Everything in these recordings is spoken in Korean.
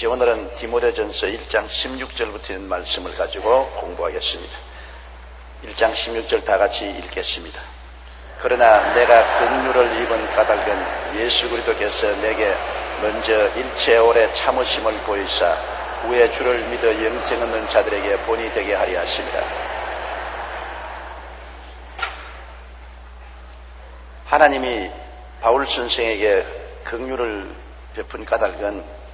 오늘은 디모데전서 1장 16절부터 있는 말씀을 가지고 공부하겠습니다. 1장 16절 다 같이 읽겠습니다. 그러나 내가 긍휼을 입은 까닭은 예수 그리스도께서 내게 먼저 일체 오래 참으심을 보이사 후에 주를 믿어 영생 얻는 자들에게 본이 되게 하려 하심이라. 하나님이 바울 선생에게 긍휼을 베푼 까닭은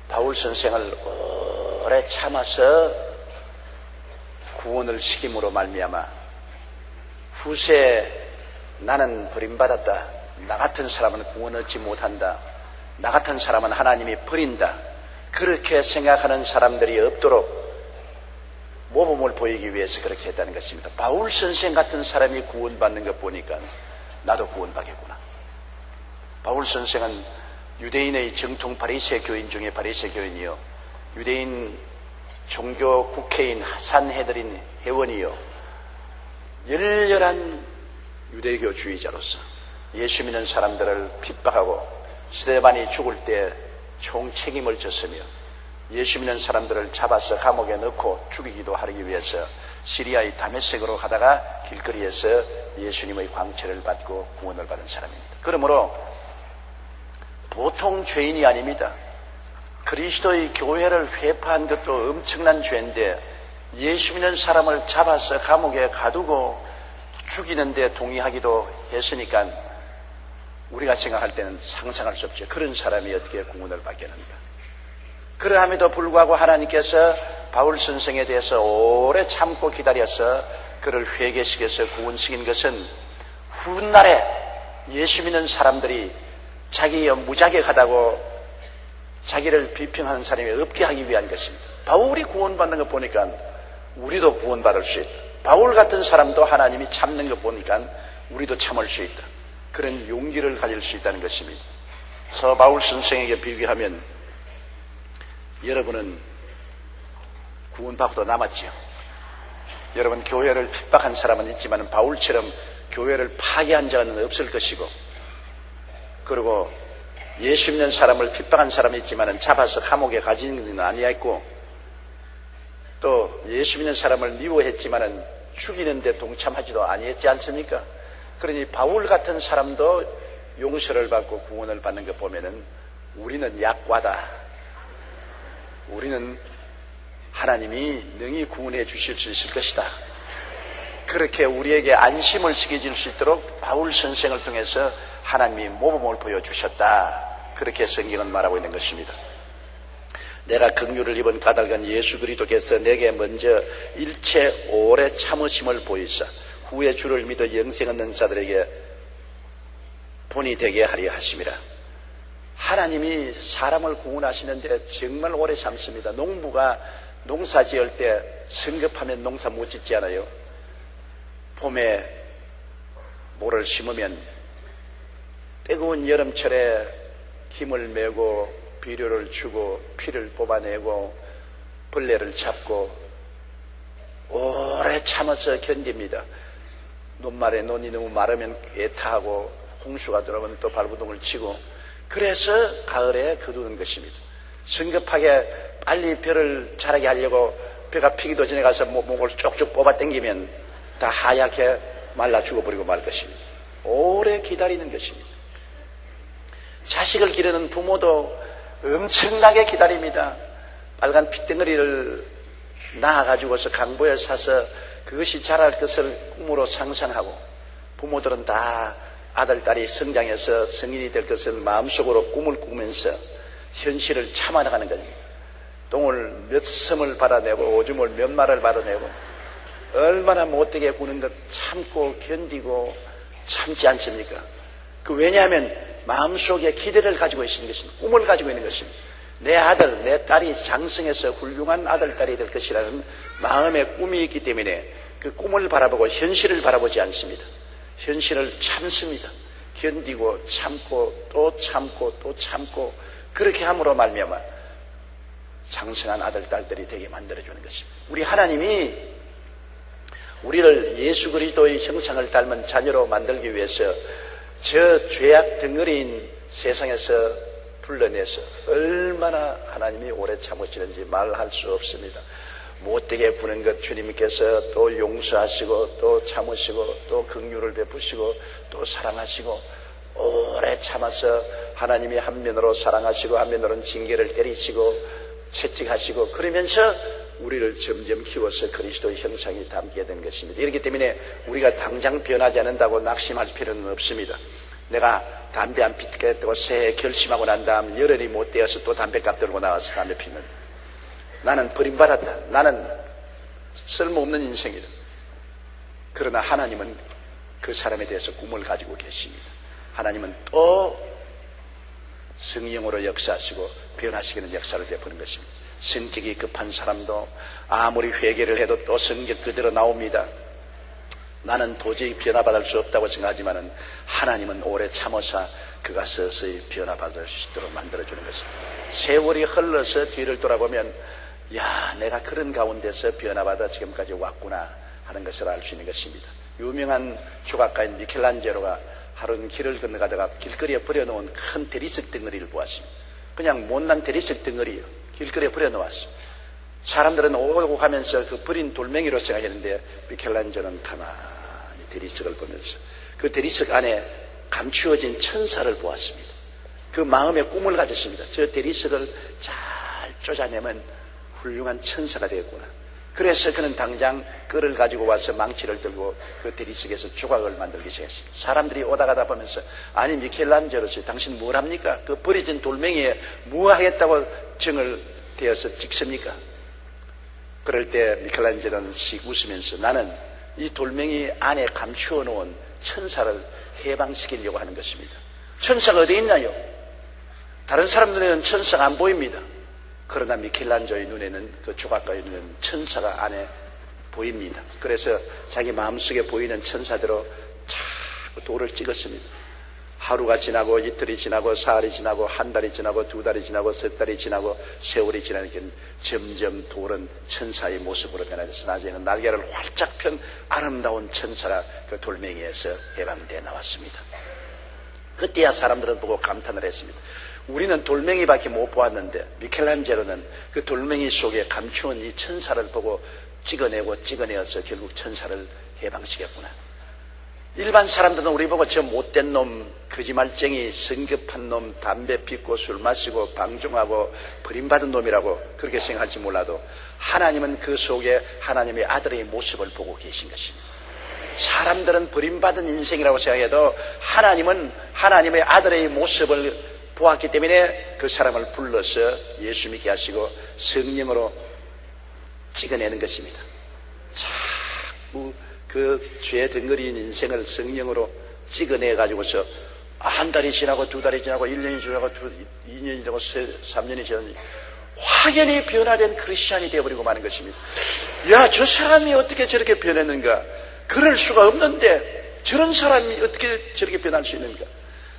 바울 선생을 오래 참아서 구원을 시킴으로 말미암아 후세에 나는 버림받았다, 나 같은 사람은 구원 얻지 못한다, 나 같은 사람은 하나님이 버린다, 그렇게 생각하는 사람들이 없도록 모범을 보이기 위해서 그렇게 했다는 것입니다. 바울 선생 같은 사람이 구원받는 것 보니까 나도 구원받겠구나. 바울 선생은 유대인의 정통 바리새 교인 중에 바리새 교인이요, 유대인 종교 국회인 산헤드린 회원이요, 열렬한 유대교주의자로서 예수 믿는 사람들을 핍박하고 스데반이 죽을 때 총책임을 졌으며 예수 믿는 사람들을 잡아서 감옥에 넣고 죽이기도 하기 위해서 시리아의 다메섹으로 가다가 길거리에서 예수님의 광채를 받고 구원을 받은 사람입니다. 그러므로 보통 죄인이 아닙니다. 그리스도의 교회를 회파한 것도 엄청난 죄인데 예수 믿는 사람을 잡아서 감옥에 가두고 죽이는데 동의하기도 했으니까 우리가 생각할 때는 상상할 수 없죠. 그런 사람이 어떻게 구원을 받겠는가. 그러함에도 불구하고 하나님께서 바울 선생에 대해서 오래 참고 기다려서 그를 회개시켜서 구원시킨 것은 훗날에 예수 믿는 사람들이 자기가 무자격하다고 자기를 비평하는 사람이 없게 하기 위한 것입니다. 바울이 구원받는 거 보니까 우리도 구원받을 수 있다. 바울 같은 사람도 하나님이 참는 거 보니까 우리도 참을 수 있다. 그런 용기를 가질 수 있다는 것입니다. 서 바울 선생에게 비교하면 여러분은 구원받고도 남았지요. 여러분 교회를 핍박한 사람은 있지만 바울처럼 교회를 파괴한 자는 없을 것이고, 그리고 예수 믿는 사람을 핍박한 사람이 있지만 잡아서 감옥에 가지는 것은 아니었고, 또 예수 믿는 사람을 미워했지만 죽이는데 동참하지도 아니했지 않습니까? 그러니 바울 같은 사람도 용서를 받고 구원을 받는 거 보면은 우리는 약과다. 우리는 하나님이 능히 구원해 주실 수 있을 것이다. 그렇게 우리에게 안심을 시켜줄 수 있도록 바울 선생을 통해서 하나님이 모범을 보여주셨다. 그렇게 성경은 말하고 있는 것입니다. 내가 긍휼을 입은 까닭은 예수 그리스도께서 내게 먼저 일체 오래 참으심을 보이사 후에 주를 믿어 영생 얻는 자들에게 본이 되게 하려 하심이라. 하나님이 사람을 구원하시는데 정말 오래 참습니다. 농부가 농사 지을 때 성급하면 농사 못 짓지 않아요. 봄에 모를 심으면 뜨거운 여름철에 힘을 메고 비료를 주고 피를 뽑아내고 벌레를 잡고 오래 참아서 견딥니다. 논말에 논이 너무 마르면 애타하고 홍수가 들어오면 또 발부둥을 치고, 그래서 가을에 거두는 것입니다. 성급하게 빨리 벼를 자라게 하려고 벼가 피기도 전에 가서 목을 쪽쪽 뽑아 당기면 다 하얗게 말라 죽어버리고 말 것입니다. 오래 기다리는 것입니다. 자식을 기르는 부모도 엄청나게 기다립니다. 빨간 핏덩어리를 낳아가지고서 강보에 사서 그것이 자랄 것을 꿈으로 상상하고, 부모들은 다 아들, 딸이 성장해서 성인이 될 것을 마음속으로 꿈을 꾸면서 현실을 참아나가는 겁니다. 똥을 몇 섬을 받아내고 오줌을 몇 마를 받아내고 얼마나 못되게 구는 것 참고 견디고 참지 않습니까? 왜냐하면 마음속에 기대를 가지고 있는 것입니다. 꿈을 가지고 있는 것입니다. 내 아들, 내 딸이 장성해서 훌륭한 아들, 딸이 될 것이라는 마음의 꿈이 있기 때문에 그 꿈을 바라보고 현실을 바라보지 않습니다. 현실을 참습니다. 견디고 참고 또 참고 또 참고, 그렇게 함으로 말미암아 장성한 아들, 딸들이 되게 만들어주는 것입니다. 우리 하나님이 우리를 예수 그리스도의 형상을 닮은 자녀로 만들기 위해서 저 죄악 덩어리인 세상에서 불러내서 얼마나 하나님이 오래 참으시는지 말할 수 없습니다. 못되게 구는 것 주님께서 또 용서하시고 또 참으시고 또 긍휼을 베푸시고 또 사랑하시고 오래 참아서 하나님이 한면으로 사랑하시고 한면으로는 징계를 때리시고 채찍하시고 그러면서 우리를 점점 키워서 그리스도의 형상이 담게 된 것입니다. 이렇기 때문에 우리가 당장 변하지 않는다고 낙심할 필요는 없습니다. 내가 담배 안 피겠다고 새해 결심하고 난 다음 열흘이 못 되어서 또 담배값 들고 나와서 담배 피면 나는 버림받았다. 나는 쓸모없는 인생이다. 그러나 하나님은 그 사람에 대해서 꿈을 가지고 계십니다. 하나님은 또 성령으로 역사하시고 변화시키는 역사를 베푸는 것입니다. 성격이 급한 사람도 아무리 회개를 해도 또 성격 그대로 나옵니다. 나는 도저히 변화받을 수 없다고 생각하지만은 하나님은 오래 참으사 그가 서서히 변화받을 수 있도록 만들어주는 것입니다. 세월이 흘러서 뒤를 돌아보면 야, 내가 그런 가운데서 변화받아 지금까지 왔구나 하는 것을 알 수 있는 것입니다. 유명한 조각가인 미켈란젤로가 하루는 길을 건너가다가 길거리에 버려놓은 큰 대리석 덩어리를 보았습니다. 그냥 못난 대리석 덩어리요. 길거리에 버려놓았어. 사람들은 오고 가면서 그 버린 돌멩이로 생각했는데 미켈란젤로는 가만히 대리석을 보면서 그 대리석 안에 감추어진 천사를 보았습니다. 그 마음에 꿈을 가졌습니다. 저 대리석을 잘 쫓아내면 훌륭한 천사가 되겠구나. 그래서 그는 당장 끌을 가지고 와서 망치를 들고 그 대리석에서 조각을 만들기 시작했습니다. 사람들이 오다 가다 보면서 아니 미켈란젤로씨 당신 뭘 합니까? 그 버려진 돌멩이에 뭐 하겠다고 정을 대어서 찍습니까? 그럴 때 미켈란젤로는 씩 웃으면서 나는 이 돌멩이 안에 감추어 놓은 천사를 해방시키려고 하는 것입니다. 천사가 어디 있나요? 다른 사람 눈에는 천사가 안 보입니다. 그러나 미켈란젤로의 눈에는 그 조각가의 눈에는 천사가 안에 보입니다. 그래서 자기 마음속에 보이는 천사대로 자꾸 돌을 찍었습니다. 하루가 지나고 이틀이 지나고 사흘이 지나고 한 달이 지나고 두 달이 지나고 석 달이 지나고 세월이 지나니까 점점 돌은 천사의 모습으로 변해서 나중에는 날개를 활짝 편 아름다운 천사가 그 돌멩이에서 해방되어 나왔습니다. 그때야 사람들은 보고 감탄을 했습니다. 우리는 돌멩이밖에 못 보았는데 미켈란젤로는 그 돌멩이 속에 감추은 이 천사를 보고 찍어내어서 결국 천사를 해방시켰구나. 일반 사람들은 우리 보고 저 못된 놈, 거짓말쟁이, 성급한 놈, 담배 피우고 술 마시고 방종하고 버림받은 놈이라고 그렇게 생각할지 몰라도 하나님은 그 속에 하나님의 아들의 모습을 보고 계신 것입니다. 사람들은 버림받은 인생이라고 생각해도 하나님은 하나님의 아들의 모습을 보았기 때문에 그 사람을 불러서 예수 믿게 하시고 성령으로 찍어내는 것입니다. 자꾸 그 죄 덩어리인 인생을 성령으로 찍어내가지고서 한 달이 지나고 두 달이 지나고 1년이 지나고 2년이 지나고 3년이 지나고 확연히 변화된 크리스찬이 되어버리고 마는 것입니다. 야, 저 사람이 어떻게 저렇게 변했는가? 그럴 수가 없는데 저런 사람이 어떻게 저렇게 변할 수 있는가?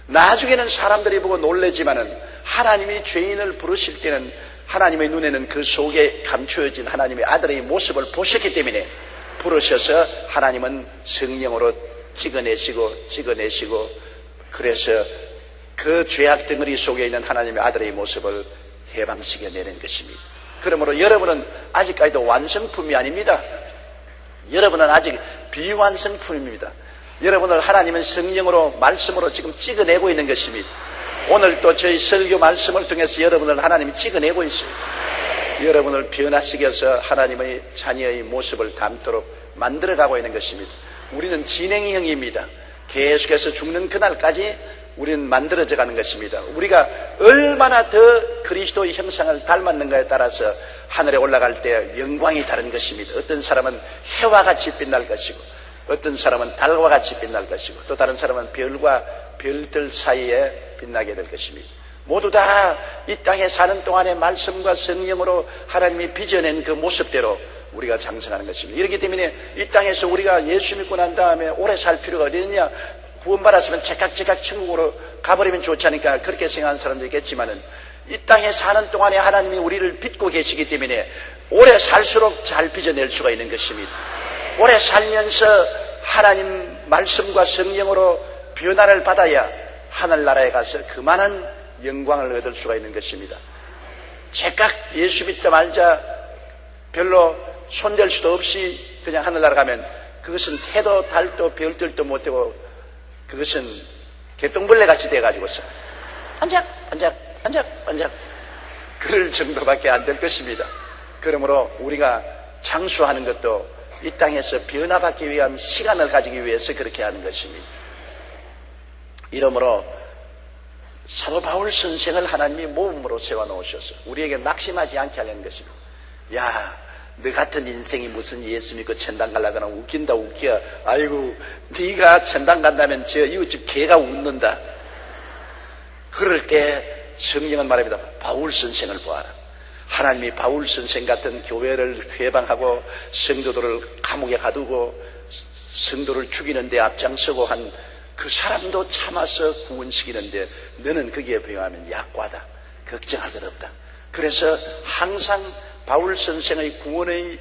나중에는 사람들이 보고 놀라지만은 하나님이 죄인을 부르실 때는 하나님의 눈에는 그 속에 감추어진 하나님의 아들의 모습을 보셨기 때문에 부르셔서 하나님은 성령으로 찍어내시고 그래서 그 죄악 덩어리 속에 있는 하나님의 아들의 모습을 해방시켜내는 것입니다. 그러므로 여러분은 아직까지도 완성품이 아닙니다. 여러분은 아직 비완성품입니다. 여러분을 하나님은 성령으로 말씀으로 지금 찍어내고 있는 것입니다. 오늘 또 저희 설교 말씀을 통해서 여러분을 하나님이 찍어내고 있습니다. 여러분을 변화시켜서 하나님의 자녀의 모습을 담도록 만들어가고 있는 것입니다. 우리는 진행형입니다. 계속해서 죽는 그날까지 우리는 만들어져 가는 것입니다. 우리가 얼마나 더 그리스도의 형상을 닮았는가에 따라서 하늘에 올라갈 때 영광이 다른 것입니다. 어떤 사람은 해와 같이 빛날 것이고 어떤 사람은 달과 같이 빛날 것이고 또 다른 사람은 별과 별들 사이에 빛나게 될 것입니다. 모두 다 이 땅에 사는 동안에 말씀과 성령으로 하나님이 빚어낸 그 모습대로 우리가 장성하는 것입니다. 이렇기 때문에 이 땅에서 우리가 예수 믿고 난 다음에 오래 살 필요가 어디 있느냐? 구원받았으면 제깍제깍 천국으로 가버리면 좋지 않을까 그렇게 생각하는 사람도 있겠지만은 이 땅에 사는 동안에 하나님이 우리를 빚고 계시기 때문에 오래 살수록 잘 빚어낼 수가 있는 것입니다. 오래 살면서 하나님 말씀과 성령으로 변화를 받아야 하늘나라에 가서 그만한 영광을 얻을 수가 있는 것입니다. 제각 예수 믿다 말자 별로 손댈 수도 없이 그냥 하늘나라 가면 그것은 해도 달도 별들도 못되고 그것은 개똥벌레같이 돼가지고서 반짝 그럴 정도밖에 안 될 것입니다. 그러므로 우리가 장수하는 것도 이 땅에서 변화받기 위한 시간을 가지기 위해서 그렇게 하는 것입니다. 이러므로 사도 바울 선생을 하나님이 모범으로 세워놓으셔서 우리에게 낙심하지 않게 하려는 것입니다. 야, 너 같은 인생이 무슨 예수 믿고 천당 가려거나 웃긴다 웃겨. 아이고, 네가 천당 간다면 저 이웃집 개가 웃는다. 그럴 때 성령은 말합니다. 바울 선생을 보아라. 하나님이 바울 선생 같은 교회를 회방하고 성도들을 감옥에 가두고 성도를 죽이는 데 앞장서고 한 그 사람도 참아서 구원시키는데 너는 거기에 비하면 약과다. 걱정할 것 없다. 그래서 항상 바울 선생의 구원의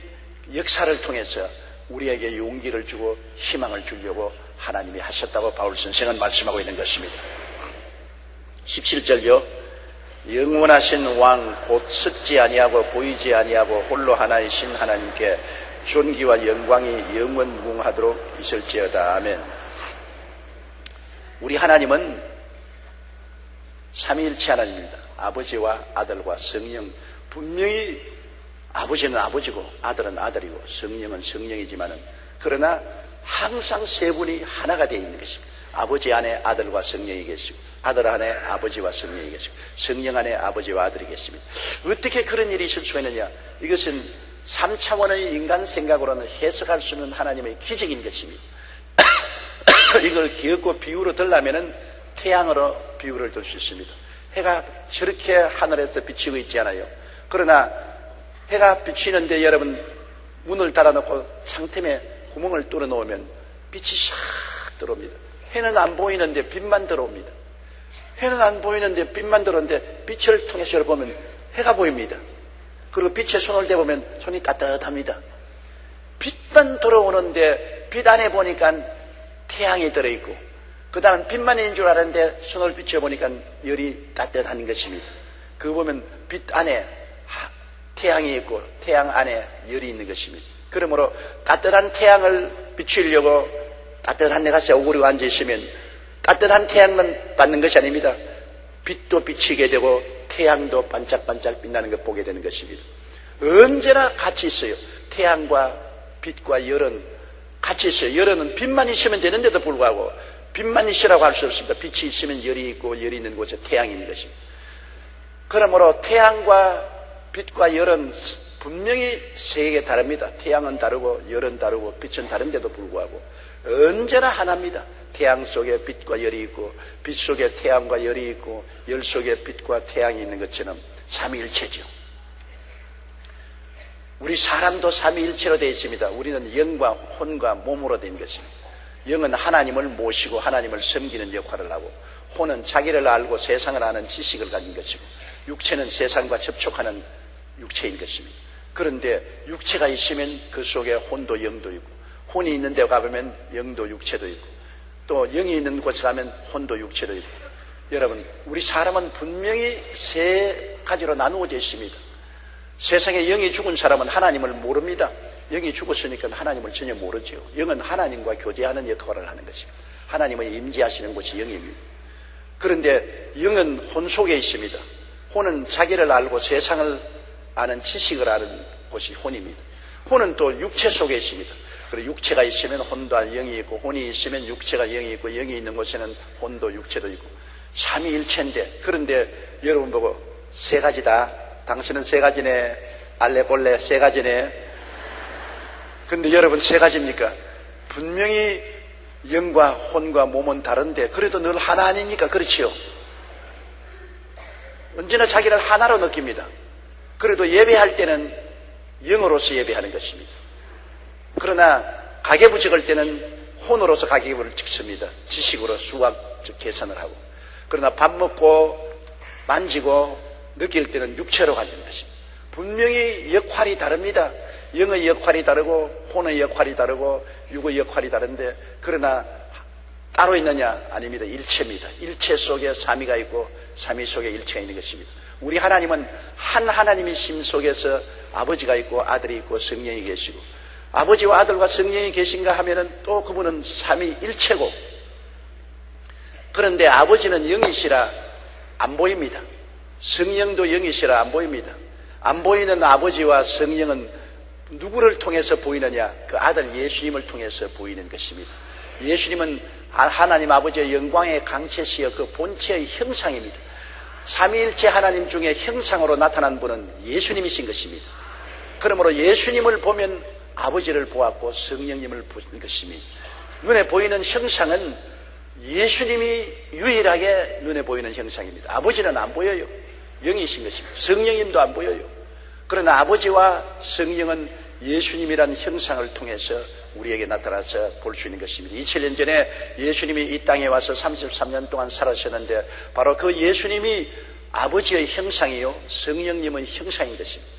역사를 통해서 우리에게 용기를 주고 희망을 주려고 하나님이 하셨다고 바울 선생은 말씀하고 있는 것입니다. 17절요. 영원하신 왕 곧 썩지 아니하고 보이지 아니하고 홀로 하나이신 하나님께 존귀와 영광이 영원무궁하도록 있을지어다. 아멘. 우리 하나님은 삼위일체 하나님입니다. 아버지와 아들과 성령. 분명히 아버지는 아버지고 아들은 아들이고 성령은 성령이지만은 그러나 항상 세 분이 하나가 되어 있는 것입니다. 아버지 안에 아들과 성령이 계시고 아들 안에 아버지와 성령이 계시고 성령 안에 아버지와 아들이 계십니다. 어떻게 그런 일이 있을 수 있느냐? 이것은 3차원의 인간 생각으로는 해석할 수 없는 하나님의 기적인 것입니다. 이걸 기억고 비유로 들려면은 태양으로 비유를 들 수 있습니다. 해가 저렇게 하늘에서 비치고 있지 않아요. 그러나 해가 비치는데 여러분 문을 달아놓고 창틈에 구멍을 뚫어 놓으면 빛이 샥 들어옵니다. 해는 안 보이는데 빛만 들어옵니다. 해는 안 보이는데 빛만 들어오는데 빛을 통해서 보면 해가 보입니다. 그리고 빛에 손을 대보면 손이 따뜻합니다. 빛만 들어오는데 빛 안에 보니까 태양이 들어있고 그 다음은 빛만 있는 줄 알았는데 손을 비춰보니까 열이 따뜻한 것입니다. 그거 보면 빛 안에 태양이 있고 태양 안에 열이 있는 것입니다. 그러므로 따뜻한 태양을 비추려고 따뜻한 데 가서 오그리고 앉아있으면 따뜻한 태양만 받는 것이 아닙니다. 빛도 비치게 되고 태양도 반짝반짝 빛나는 걸 보게 되는 것입니다. 언제나 같이 있어요. 태양과 빛과 열은 같이 있어요. 열은 빛만 있으면 되는데도 불구하고 빛만 있으라고 할 수 없습니다. 빛이 있으면 열이 있고 열이 있는 곳에 태양이 있는 것입니다. 그러므로 태양과 빛과 열은 분명히 세계가 다릅니다. 태양은 다르고 열은 다르고 빛은 다른데도 불구하고 언제나 하나입니다. 태양 속에 빛과 열이 있고 빛 속에 태양과 열이 있고 열 속에 빛과 태양이 있는 것처럼 삼위일체죠. 우리 사람도 삼위일체로 되어 있습니다. 우리는 영과 혼과 몸으로 된 것입니다. 영은 하나님을 모시고 하나님을 섬기는 역할을 하고 혼은 자기를 알고 세상을 아는 지식을 가진 것이고 육체는 세상과 접촉하는 육체인 것입니다. 그런데 육체가 있으면 그 속에 혼도 영도 있고 혼이 있는 데 가보면 영도 육체도 있고 또 영이 있는 곳에 가면 혼도 육체도 있고 여러분 우리 사람은 분명히 세 가지로 나누어져 있습니다. 세상에 영이 죽은 사람은 하나님을 모릅니다. 영이 죽었으니까 하나님을 전혀 모르죠. 영은 하나님과 교제하는 역할을 하는 것입니다. 하나님의 임재하시는 곳이 영입니다. 그런데 영은 혼 속에 있습니다. 혼은 자기를 알고 세상을 아는 지식을 아는 곳이 혼입니다. 혼은 또 육체 속에 있습니다. 그리고 육체가 있으면 혼도 영이 있고 혼이 있으면 육체가 영이 있고 영이 있는 곳에는 혼도 육체도 있고 삼위일체인데 그런데 여러분 보고 세 가지다. 당신은 세 가지네. 알레골레 세 가지네. 근데 여러분 세 가지입니까? 분명히 영과 혼과 몸은 다른데 그래도 늘 하나 아닙니까? 그렇지요. 언제나 자기를 하나로 느낍니다. 그래도 예배할 때는 영으로서 예배하는 것입니다. 그러나 가계부 적을 때는 혼으로서 가계부를 적습니다. 지식으로 수학적 계산을 하고. 그러나 밥 먹고 만지고 느낄 때는 육체로 가지는 것입니다. 분명히 역할이 다릅니다. 영의 역할이 다르고 혼의 역할이 다르고 육의 역할이 다른데 그러나 따로 있느냐? 아닙니다. 일체입니다. 일체 속에 삼위가 있고 삼위 속에 일체가 있는 것입니다. 우리 하나님은 한 하나님의 심 속에서 아버지가 있고 아들이 있고 성령이 계시고, 아버지와 아들과 성령이 계신가 하면은 또 그분은 삼위일체고, 그런데 아버지는 영이시라 안 보입니다. 성령도 영이시라 안 보입니다. 안 보이는 아버지와 성령은 누구를 통해서 보이느냐? 그 아들 예수님을 통해서 보이는 것입니다. 예수님은 하나님 아버지의 영광의 강체시여 그 본체의 형상입니다. 삼위일체 하나님 중에 형상으로 나타난 분은 예수님이신 것입니다. 그러므로 예수님을 보면 아버지를 보았고 성령님을 보는 것입니다. 눈에 보이는 형상은 예수님이 유일하게 눈에 보이는 형상입니다. 아버지는 안 보여요. 영이신 것입니다. 성령님도 안 보여요. 그러나 아버지와 성령은 예수님이라는 형상을 통해서 우리에게 나타나서 볼 수 있는 것입니다. 2000년 전에 예수님이 이 땅에 와서 33년 동안 살아셨는데 바로 그 예수님이 아버지의 형상이요 성령님의 형상인 것입니다.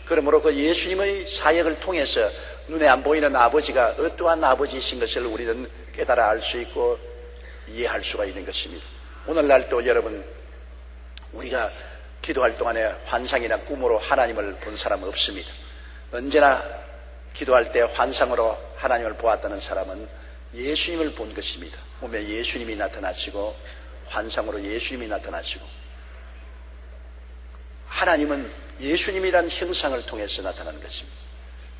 그러므로 그 예수님의 사역을 통해서 눈에 안 보이는 아버지가 어떠한 아버지이신 것을 우리는 깨달아 알 수 있고 이해할 수가 있는 것입니다. 오늘날 또 여러분, 우리가 기도할 동안에 환상이나 꿈으로 하나님을 본 사람은 없습니다. 언제나 기도할 때 환상으로 하나님을 보았다는 사람은 예수님을 본 것입니다. 몸에 예수님이 나타나시고 환상으로 예수님이 나타나시고, 하나님은 예수님이란 형상을 통해서 나타나는 것입니다.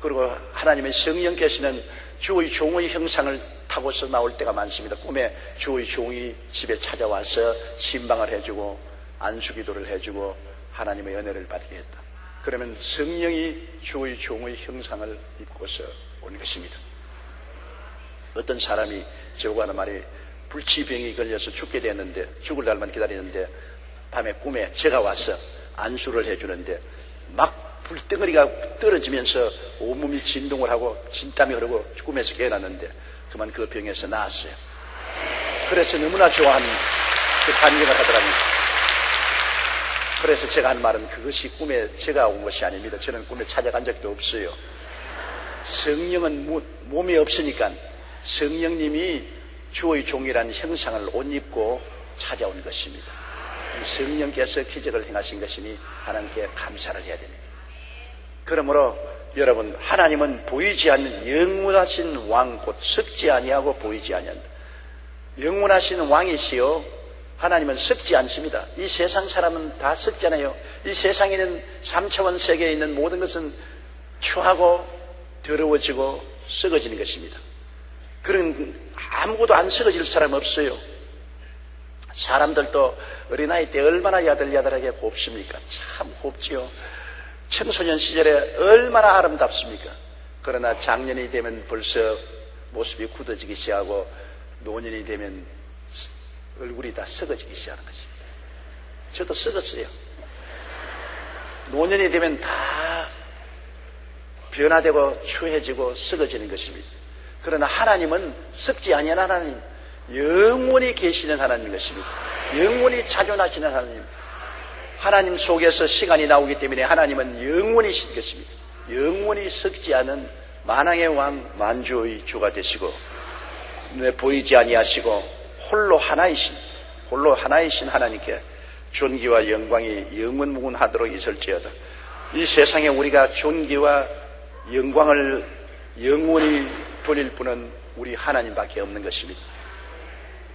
그리고 하나님의 성령께서는 주의 종의 형상을 타고서 나올 때가 많습니다. 꿈에 주의 종이 집에 찾아와서 신방을 해주고 안수기도를 해주고 하나님의 은혜를 받게 했다. 그러면 성령이 주의 종의 형상을 입고서 온 것입니다. 어떤 사람이 저하고 하는 말이 불치병이 걸려서 죽게 됐는데, 죽을 날만 기다리는데 밤에 꿈에 제가 와서 안수를 해주는데 막 불덩어리가 떨어지면서 온몸이 진동을 하고 진땀이 흐르고 꿈에서 깨어났는데 그만 그 병에서 나았어요. 그래서 너무나 좋아하는 그 간증을 하더랍니다. 그래서 제가 한 말은 그것이 꿈에 제가 온 것이 아닙니다. 저는 꿈에 찾아간 적도 없어요. 성령은 몸이 없으니까 성령님이 주의 종이라는 형상을 옷 입고 찾아온 것입니다. 성령께서 기적을 행하신 것이니 하나님께 감사를 해야 됩니다. 그러므로 여러분, 하나님은 보이지 않는 영원하신 왕, 곧 썩지 아니하고 보이지 아니한다. 영원하신 왕이시요 하나님은 썩지 않습니다. 이 세상 사람은 다 썩잖아요. 이 세상에 있는 3차원 세계에 있는 모든 것은 추하고 더러워지고 썩어지는 것입니다. 그런 아무것도 안 썩어질 사람 없어요. 사람들도 어린아이 때 얼마나 야들야들하게 곱습니까? 참 곱지요. 청소년 시절에 얼마나 아름답습니까? 그러나 장년이 되면 벌써 모습이 굳어지기 시작하고 노년이 되면 얼굴이 다 썩어지기 시작하는 것입니다. 저도 썩었어요. 노년이 되면 다 변화되고 추해지고 썩어지는 것입니다. 그러나 하나님은 썩지 아니한 하나님, 영원히 계시는 하나님인 것입니다. 영원히 자존하시는 하나님. 하나님 속에서 시간이 나오기 때문에 하나님은 영원히신 것입니다. 영원히 썩지 않은 만왕의 왕, 만주의 주가 되시고 눈에 보이지 아니하시고 홀로 하나이신 하나님께 존귀와 영광이 영원무궁하도록 있을지어다. 이 세상에 우리가 존귀와 영광을 영원히 돌릴 분은 우리 하나님밖에 없는 것입니다.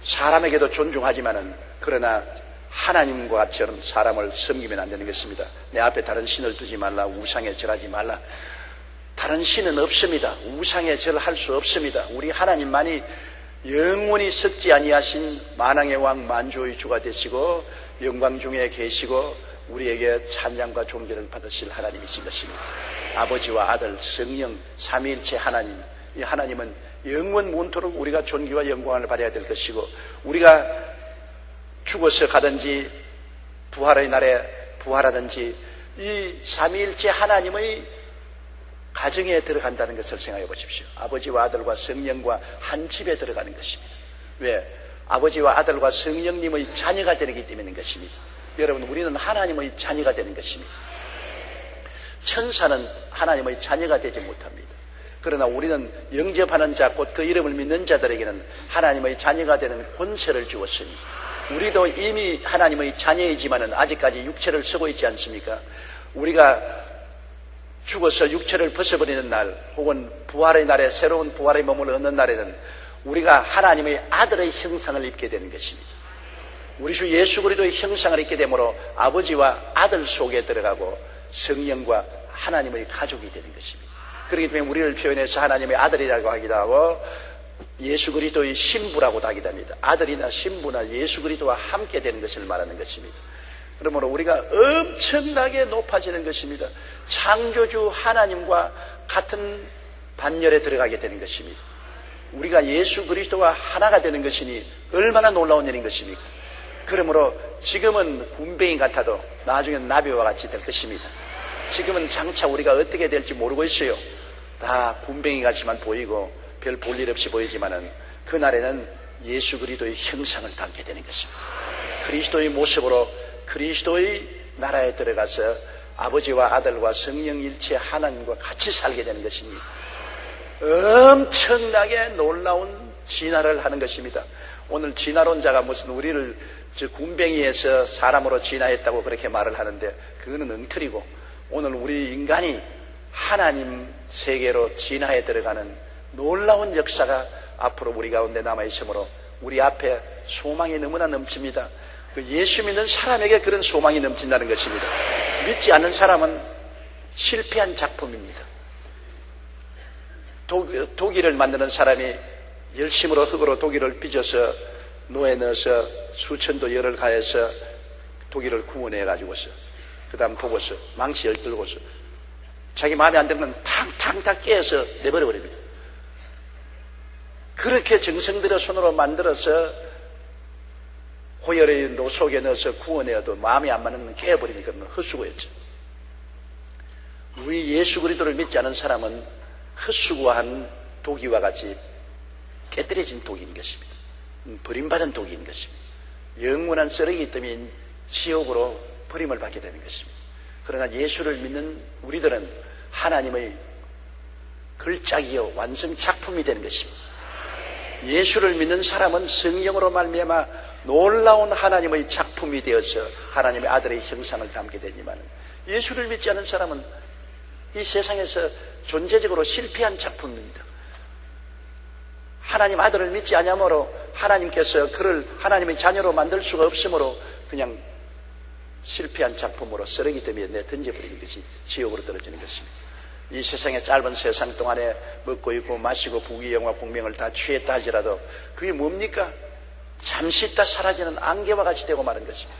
사람에게도 존중하지만은 그러나 하나님과처럼 사람을 섬기면 안 되는 것입니다. 내 앞에 다른 신을 두지 말라, 우상에 절하지 말라. 다른 신은 없습니다. 우상에 절할 수 없습니다. 우리 하나님만이 영원히 썩지 아니하신 만왕의 왕, 만주의 주가 되시고 영광 중에 계시고 우리에게 찬양과 존귀를 받으실 하나님이신 것입니다. 아버지와 아들, 성령, 삼위일체 하나님, 이 하나님은 영원 무한토록 우리가 존귀와 영광을 받아야 될 것이고, 우리가 죽어서 가든지 부활의 날에 부활하든지 이 삼위일체 하나님의 가정에 들어간다는 것을 생각해 보십시오. 아버지와 아들과 성령과 한 집에 들어가는 것입니다. 왜? 아버지와 아들과 성령님의 자녀가 되기 때문인 것입니다. 여러분, 우리는 하나님의 자녀가 되는 것입니다. 천사는 하나님의 자녀가 되지 못합니다. 그러나 우리는 영접하는 자, 곧 그 이름을 믿는 자들에게는 하나님의 자녀가 되는 권세를 주었으니, 우리도 이미 하나님의 자녀이지만은 아직까지 육체를 쓰고 있지 않습니까? 우리가 죽어서 육체를 벗어버리는 날, 혹은 부활의 날에, 새로운 부활의 몸을 얻는 날에는 우리가 하나님의 아들의 형상을 입게 되는 것입니다. 우리 주 예수 그리스도의 형상을 입게 되므로 아버지와 아들 속에 들어가고 성령과 하나님의 가족이 되는 것입니다. 그렇기 때문에 우리를 표현해서 하나님의 아들이라고 하기도 하고 예수 그리스도의 신부라고도 하기도 합니다. 아들이나 신부나 예수 그리스도와 함께 되는 것을 말하는 것입니다. 그러므로 우리가 엄청나게 높아지는 것입니다. 창조주 하나님과 같은 반열에 들어가게 되는 것입니다. 우리가 예수 그리스도와 하나가 되는 것이니 얼마나 놀라운 일인 것입니까? 그러므로 지금은 군뱅이 같아도 나중에는 나비와 같이 될 것입니다. 지금은 장차 우리가 어떻게 될지 모르고 있어요. 다 군뱅이 같이만 보이고 별 볼 일 없이 보이지만은 그날에는 예수 그리스도의 형상을 담게 되는 것입니다. 그리스도의 모습으로 그리스도의 나라에 들어가서 아버지와 아들과 성령 일체 하나님과 같이 살게 되는 것입니다. 엄청나게 놀라운 진화를 하는 것입니다. 오늘 진화론자가 무슨 우리를 군뱅이에서 사람으로 진화했다고 그렇게 말을 하는데 그거는 엉터리고, 오늘 우리 인간이 하나님 세계로 진화해 들어가는 놀라운 역사가 앞으로 우리 가운데 남아있으므로 우리 앞에 소망이 너무나 넘칩니다. 예수 믿는 사람에게 그런 소망이 넘친다는 것입니다. 믿지 않는 사람은 실패한 작품입니다. 도기를 만드는 사람이 열심으로 흙으로 도기를 빚어서 노에 넣어서 수천도 열을 가해서 도기를 구원해 가지고서 그 다음 보고서 망치 열들고서 자기 마음에 안 들면 탕탕 다 깨어서 내버려 버립니다. 그렇게 정성 들여 손으로 만들어서 호열의 노 속에 넣어서 구원해도 마음에 안 맞는 깨어버리니까 헛수고였죠. 우리 예수 그리스도를 믿지 않은 사람은 헛수고한 도기와 같이 깨뜨려진 독인 것입니다. 버림받은 독인 것입니다. 영원한 쓰레기 때문에 지옥으로 버림을 받게 되는 것입니다. 그러나 예수를 믿는 우리들은 하나님의 걸작이요 완성 작품이 되는 것입니다. 예수를 믿는 사람은 성령으로 말미암아 놀라운 하나님의 작품이 되어서 하나님의 아들의 형상을 담게 되지만, 예수를 믿지 않은 사람은 이 세상에서 존재적으로 실패한 작품입니다. 하나님 아들을 믿지 아니하므로 하나님께서 그를 하나님의 자녀로 만들 수가 없으므로 그냥 실패한 작품으로 쓰레기 때문에 내 던져버리는 것이 지옥으로 떨어지는 것입니다. 이 세상의 짧은 세상 동안에 먹고 입고 마시고 부귀영화 공명을 다 취했다 할지라도 그게 뭡니까? 잠시 있다 사라지는 안개와 같이 되고 마는 것입니다.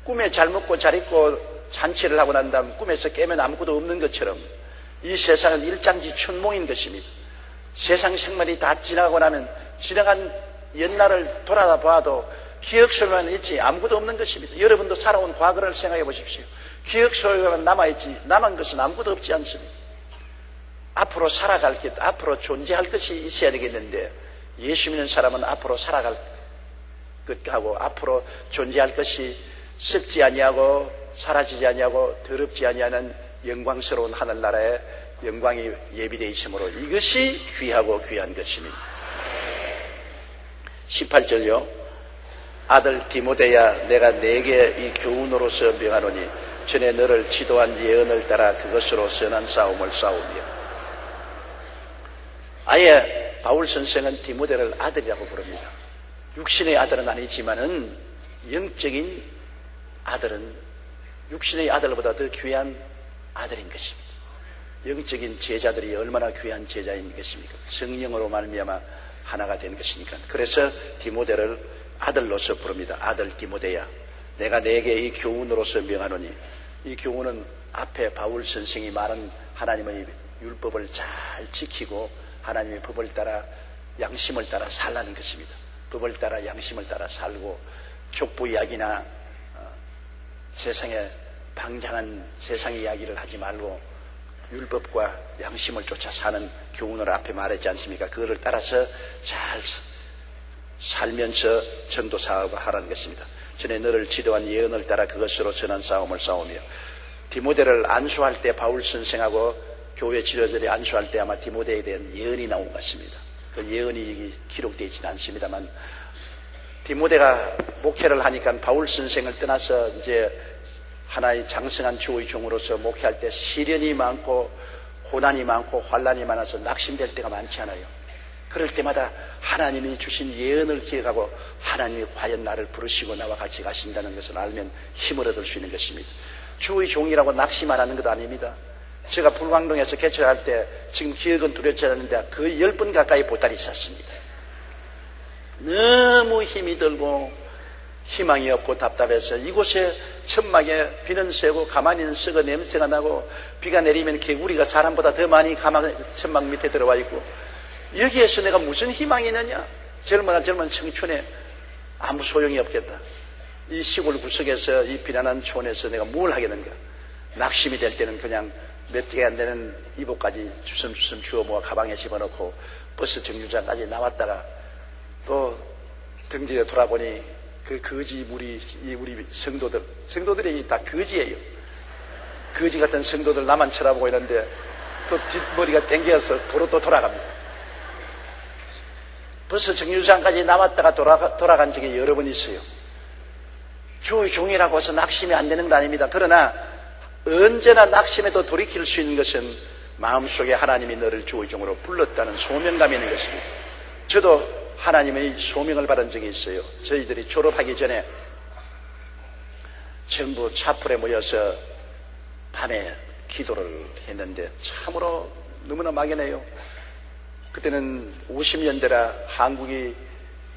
꿈에 잘 먹고 잘 입고 잔치를 하고 난 다음 꿈에서 깨면 아무것도 없는 것처럼 이 세상은 일장지 춘몽인 것입니다. 세상 생활이 다 지나가고 나면 지나간 옛날을 돌아봐도 기억 속에만 있지 아무것도 없는 것입니다. 여러분도 살아온 과거를 생각해 보십시오. 기억 속에만 남아있지 남은 것은 아무것도 없지 않습니다. 앞으로 살아갈 것, 앞으로 존재할 것이 있어야 되겠는데 예수 믿는 사람은 앞으로 살아갈 것하고 앞으로 존재할 것이 썩지 아니하고 사라지지 아니하고 더럽지 아니하는 영광스러운 하늘나라의 영광이 예비되어 있으므로 이것이 귀하고 귀한 것입니다. 18절요. 아들 디모데야, 내가 네게 이 교훈으로서 명하노니 전에 너를 지도한 예언을 따라 그것으로 선한 싸움을 싸우며. 아예 바울 선생은 디모데를 아들이라고 부릅니다. 육신의 아들은 아니지만은 영적인 아들은 육신의 아들보다 더 귀한 아들인 것입니다. 영적인 제자들이 얼마나 귀한 제자인 것입니까? 성령으로 말미암아 하나가 된 것이니까. 그래서 디모데를 아들로서 부릅니다. 아들 디모데야, 내가 내게 이 교훈으로서 명하노니. 이 교훈은 앞에 바울 선생이 말한 하나님의 율법을 잘 지키고 하나님의 법을 따라 양심을 따라 살라는 것입니다. 법을 따라 양심을 따라 살고 족보 이야기나 세상에 방장한 세상 이야기를 하지 말고 율법과 양심을 쫓아 사는 교훈을 앞에 말했지 않습니까? 그거를 따라서 잘 살면서 전도 사업을 하라는 것입니다. 전에 너를 지도한 예언을 따라 그것으로 선한 싸움을 싸우며. 디모데를 안수할 때 바울 선생하고 교회 지도자들이 안수할 때 아마 디모데에 대한 예언이 나온 것 같습니다. 그 예언이 기록되어 있지는 않습니다만, 디모데가 목회를 하니까 바울 선생을 떠나서 이제 하나의 장성한 주의 종으로서 목회할 때 시련이 많고 고난이 많고 환난이 많아서 낙심될 때가 많지 않아요. 그럴 때마다 하나님이 주신 예언을 기억하고 하나님이 과연 나를 부르시고 나와 같이 가신다는 것을 알면 힘을 얻을 수 있는 것입니다. 주의 종이라고 낙심 안 하는 것 아닙니다. 제가 불광동에서 개척할 때 지금 기억은 두렵지 않은데 거의 10번 가까이 보따리 쌌습니다. 너무 힘이 들고 희망이 없고 답답해서 이곳에 천막에 비는 새고 가만히는 썩어 냄새가 나고 비가 내리면 개구리가 사람보다 더 많이 천막 밑에 들어와 있고, 여기에서 내가 무슨 희망이 있느냐? 젊은 청춘에 아무 소용이 없겠다. 이 시골 구석에서 이 비난한 촌에서 내가 뭘 하겠는가? 낙심이 될 때는 그냥 몇 개가 안 되는 이복까지 주섬주섬 주워 모아 가방에 집어넣고 버스 정류장까지 나왔다가 또 등지에 돌아보니 그 거지 우리 성도들이 다 거지예요. 거지 같은 성도들 나만 쳐다보고 있는데 또 뒷머리가 땡겨서 도로 또 돌아갑니다. 버스 정류장까지 나왔다가 돌아간 적이 여러 번 있어요. 주의 종이라고 해서 낙심이 안 되는 거 아닙니다. 그러나 언제나 낙심에도 돌이킬 수 있는 것은 마음속에 하나님이 너를 주의 종으로 불렀다는 소명감이 있는 것입니다. 저도 하나님의 소명을 받은 적이 있어요. 저희들이 졸업하기 전에 전부 차풀에 모여서 밤에 기도를 했는데 참으로 너무나 막연해요. 그때는 50년대라 한국이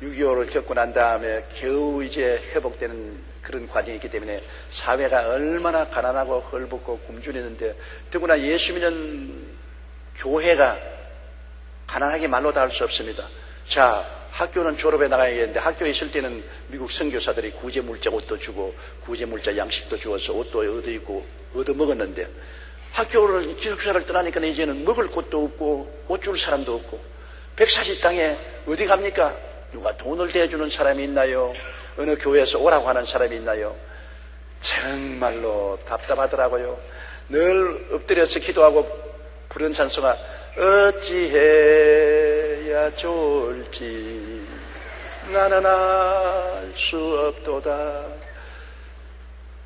6.25를 겪고 난 다음에 겨우 이제 회복되는 그런 과정이 있기 때문에 사회가 얼마나 가난하고 헐벗고 굶주리는데, 더구나 예수 믿는 교회가 가난하게 말로 다 할 수 없습니다. 자, 학교는 졸업해 나가야겠는데 학교에 있을 때는 미국 선교사들이 구제물자 옷도 주고 구제물자 양식도 주어서 옷도 얻어 입고 얻어 먹었는데, 학교를 기숙사를 떠나니까 이제는 먹을 곳도 없고 옷 줄 사람도 없고, 140 땅에 어디 갑니까? 누가 돈을 대주는 사람이 있나요? 어느 교회에서 오라고 하는 사람이 있나요? 정말로 답답하더라고요. 늘 엎드려서 기도하고 부른 찬송가 어찌해야 좋을지 나는 알 수 없도다.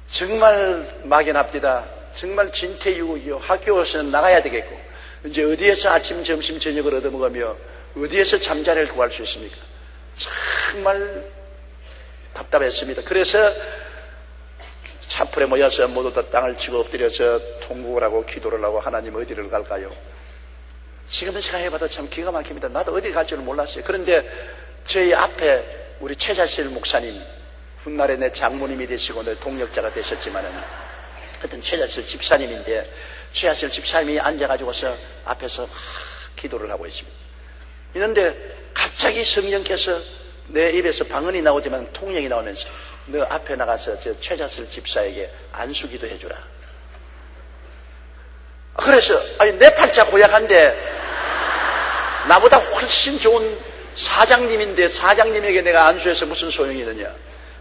정말 막연합니다. 정말 진퇴유구요. 학교에서는 나가야 되겠고, 이제 어디에서 아침, 점심, 저녁을 얻어먹으며 어디에서 잠자리를 구할 수 있습니까? 정말 답답했습니다. 그래서 차풀에 모여서 모두 다 땅을 치고 엎드려서 통곡을 하고 기도를 하고, 하나님 어디를 갈까요? 지금은 생각해봐도 참 기가 막힙니다. 나도 어디 갈 줄을 몰랐어요. 그런데 저희 앞에 우리 최자실 목사님, 훗날에 내 장모님이 되시고 내 동력자가 되셨지만은 하여튼 최자실 집사님인데, 최자실 집사님이 앉아가지고서 앞에서 막 기도를 하고 있습니다. 이런데 갑자기 성령께서 내 입에서 방언이 나오지만 통역이 나오면서 너 앞에 나가서 저 최자실 집사에게 안수기도 해주라. 그래서 내 팔자 고약한데 나보다 훨씬 좋은 사장님인데 사장님에게 내가 안수해서 무슨 소용이 있느냐.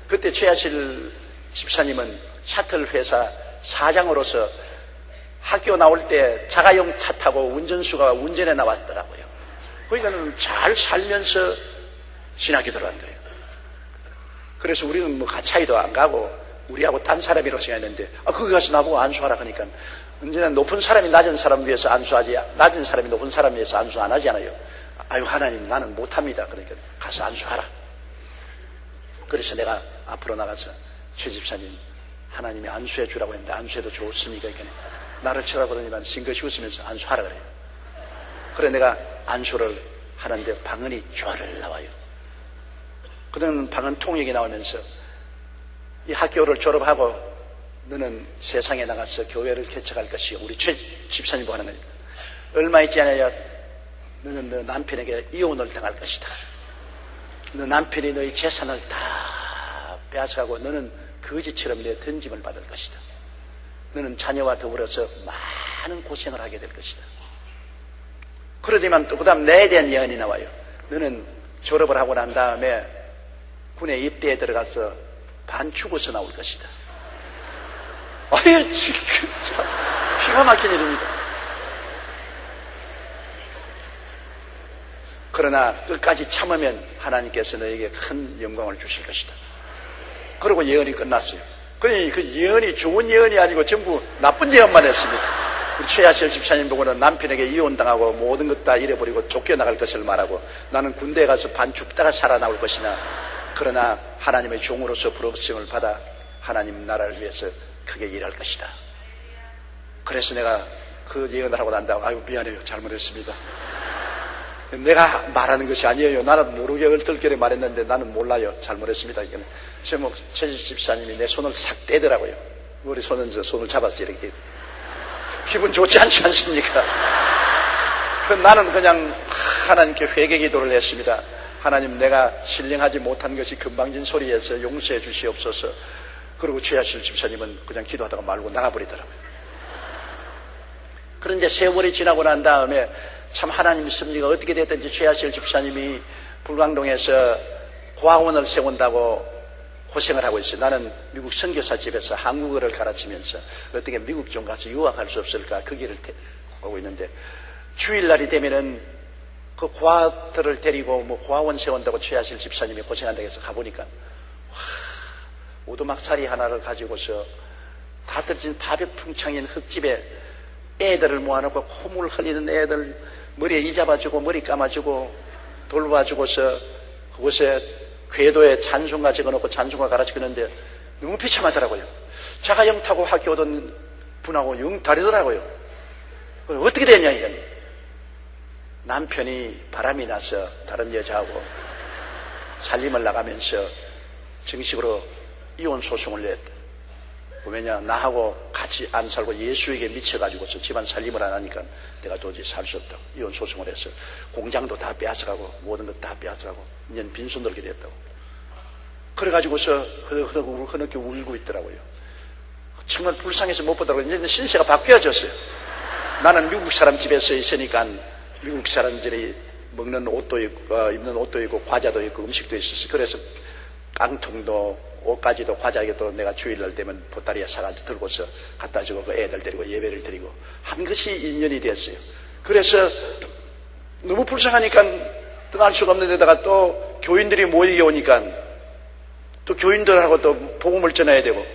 그때 최하실 집사님은 샤틀 회사 사장으로서 학교 나올 때 자가용 차 타고 운전수가 운전해 나왔더라고요. 그러니까는 잘 살면서 신학기도를 한 거예요. 그래서 우리는 뭐 가차이도 안 가고 우리하고 딴 사람이라고 생각했는데, 거기 가서 나보고 안수하라 하니까, 언제나 높은 사람이 낮은 사람 위해서 안수하지, 낮은 사람이 높은 사람 위해서 안수 안 하잖아요. 아유, 하나님, 나는 못합니다. 그러니까 가서 안수하라. 그래서 내가 앞으로 나가서 최 집사님, 하나님이 안수해 주라고 했는데 안수해도 좋습니까? 그러니까 나를 쳐다보더니만 싱긋이 웃으면서 안수하라 그래요. 그래 내가 안수를 하는데 방언이 쫙 나와요. 그러면 방언 통역이 나오면서 이 학교를 졸업하고 너는 세상에 나가서 교회를 개척할 것이요. 우리 최 집사님 뭐 하는 거니까. 얼마 있지 않아야 너는 너 남편에게 이혼을 당할 것이다. 너 남편이 너의 재산을 다 빼앗아가고 너는 거지처럼 내 던짐을 받을 것이다. 너는 자녀와 더불어서 많은 고생을 하게 될 것이다. 그러더니만 또 그 다음 내에 대한 예언이 나와요. 너는 졸업을 하고 난 다음에 군에 입대에 들어가서 반죽어서 나올 것이다. 아유, 기가 막힌 일입니다. 그러나 끝까지 참으면 하나님께서 너에게 큰 영광을 주실 것이다. 그리고 예언이 끝났어요. 그러니 그 예언이 좋은 예언이 아니고 전부 나쁜 예언만 했습니다. 우리 최하실 집사님 보고는 남편에게 이혼당하고 모든 것 다 잃어버리고 쫓겨나갈 것을 말하고 나는 군대에 가서 반 죽다가 살아나올 것이나 그러나 하나님의 종으로서 부르심을 받아 하나님 나라를 위해서 크게 일할 것이다. 그래서 내가 그 예언을 하고 난 다음에 아유 미안해요. 잘못했습니다. 내가 말하는 것이 아니에요. 나는 모르게 얼떨결에 말했는데 나는 몰라요. 잘못했습니다. 제목 최 집사님이 내 손을 싹 떼더라고요. 우리 손을 잡았어 이렇게. 기분 좋지 않지 않습니까? 나는 그냥 하나님께 회개 기도를 했습니다. 하나님 내가 신령하지 못한 것이 금방진 소리에서 용서해 주시옵소서. 그리고 최하실 집사님은 그냥 기도하다가 말고 나가버리더라고요. 그런데 세월이 지나고 난 다음에 참 하나님 섭리가 어떻게 됐든지 최하실 집사님이 불광동에서 고아원을 세운다고 고생을 하고 있어요. 나는 미국 선교사 집에서 한국어를 가르치면서 어떻게 미국 좀 가서 유학할 수 없을까 그 길을 하고 있는데 주일날이 되면은 그 고아들을 데리고 뭐 고아원 세운다고 최하실 집사님이 고생한다고 해서 가보니까 오두막살이 하나를 가지고서 다 떨어진 바베풍창인 흙집에 애들을 모아놓고 콧물 흘리는 애들 머리에 이 잡아주고 머리 감아주고 돌봐주고서 그곳에 궤도에 찬송가 적어놓고 찬송가 가르치는데 너무 비참하더라고요. 자가 영 타고 학교 오던 분하고 영 다르더라고요. 어떻게 되냐 이건. 남편이 바람이 나서 다른 여자하고 살림을 나가면서 정식으로 이혼 소송을 냈다. 왜냐 나하고 같이 안 살고 예수에게 미쳐가지고서 집안 살림을 안 하니까 내가 도저히 살 수 없다고 이혼 소송을 해서 공장도 다 빼앗아가고 모든 것 다 빼앗아가고 이제는 빈손 들게 됐다고. 그래가지고서 흐느끼 울고 있더라고요. 정말 불쌍해서 못 보더라고요. 이제 신세가 바뀌어졌어요. 나는 미국 사람 집에서 있으니까 미국 사람들이 먹는 옷도 있고 입는 옷도 있고 과자도 있고 음식도 있었어요. 그래서 깡통도 옷까지도 과자에도 내가 주일날 되면 보따리에 사가지고 들고서 갖다 주고 그 애들 데리고 예배를 드리고 한 것이 인연이 됐어요. 그래서 너무 불쌍하니까 떠날 수가 없는 데다가 또 교인들이 모이게 오니까 또 교인들하고 또 복음을 전해야 되고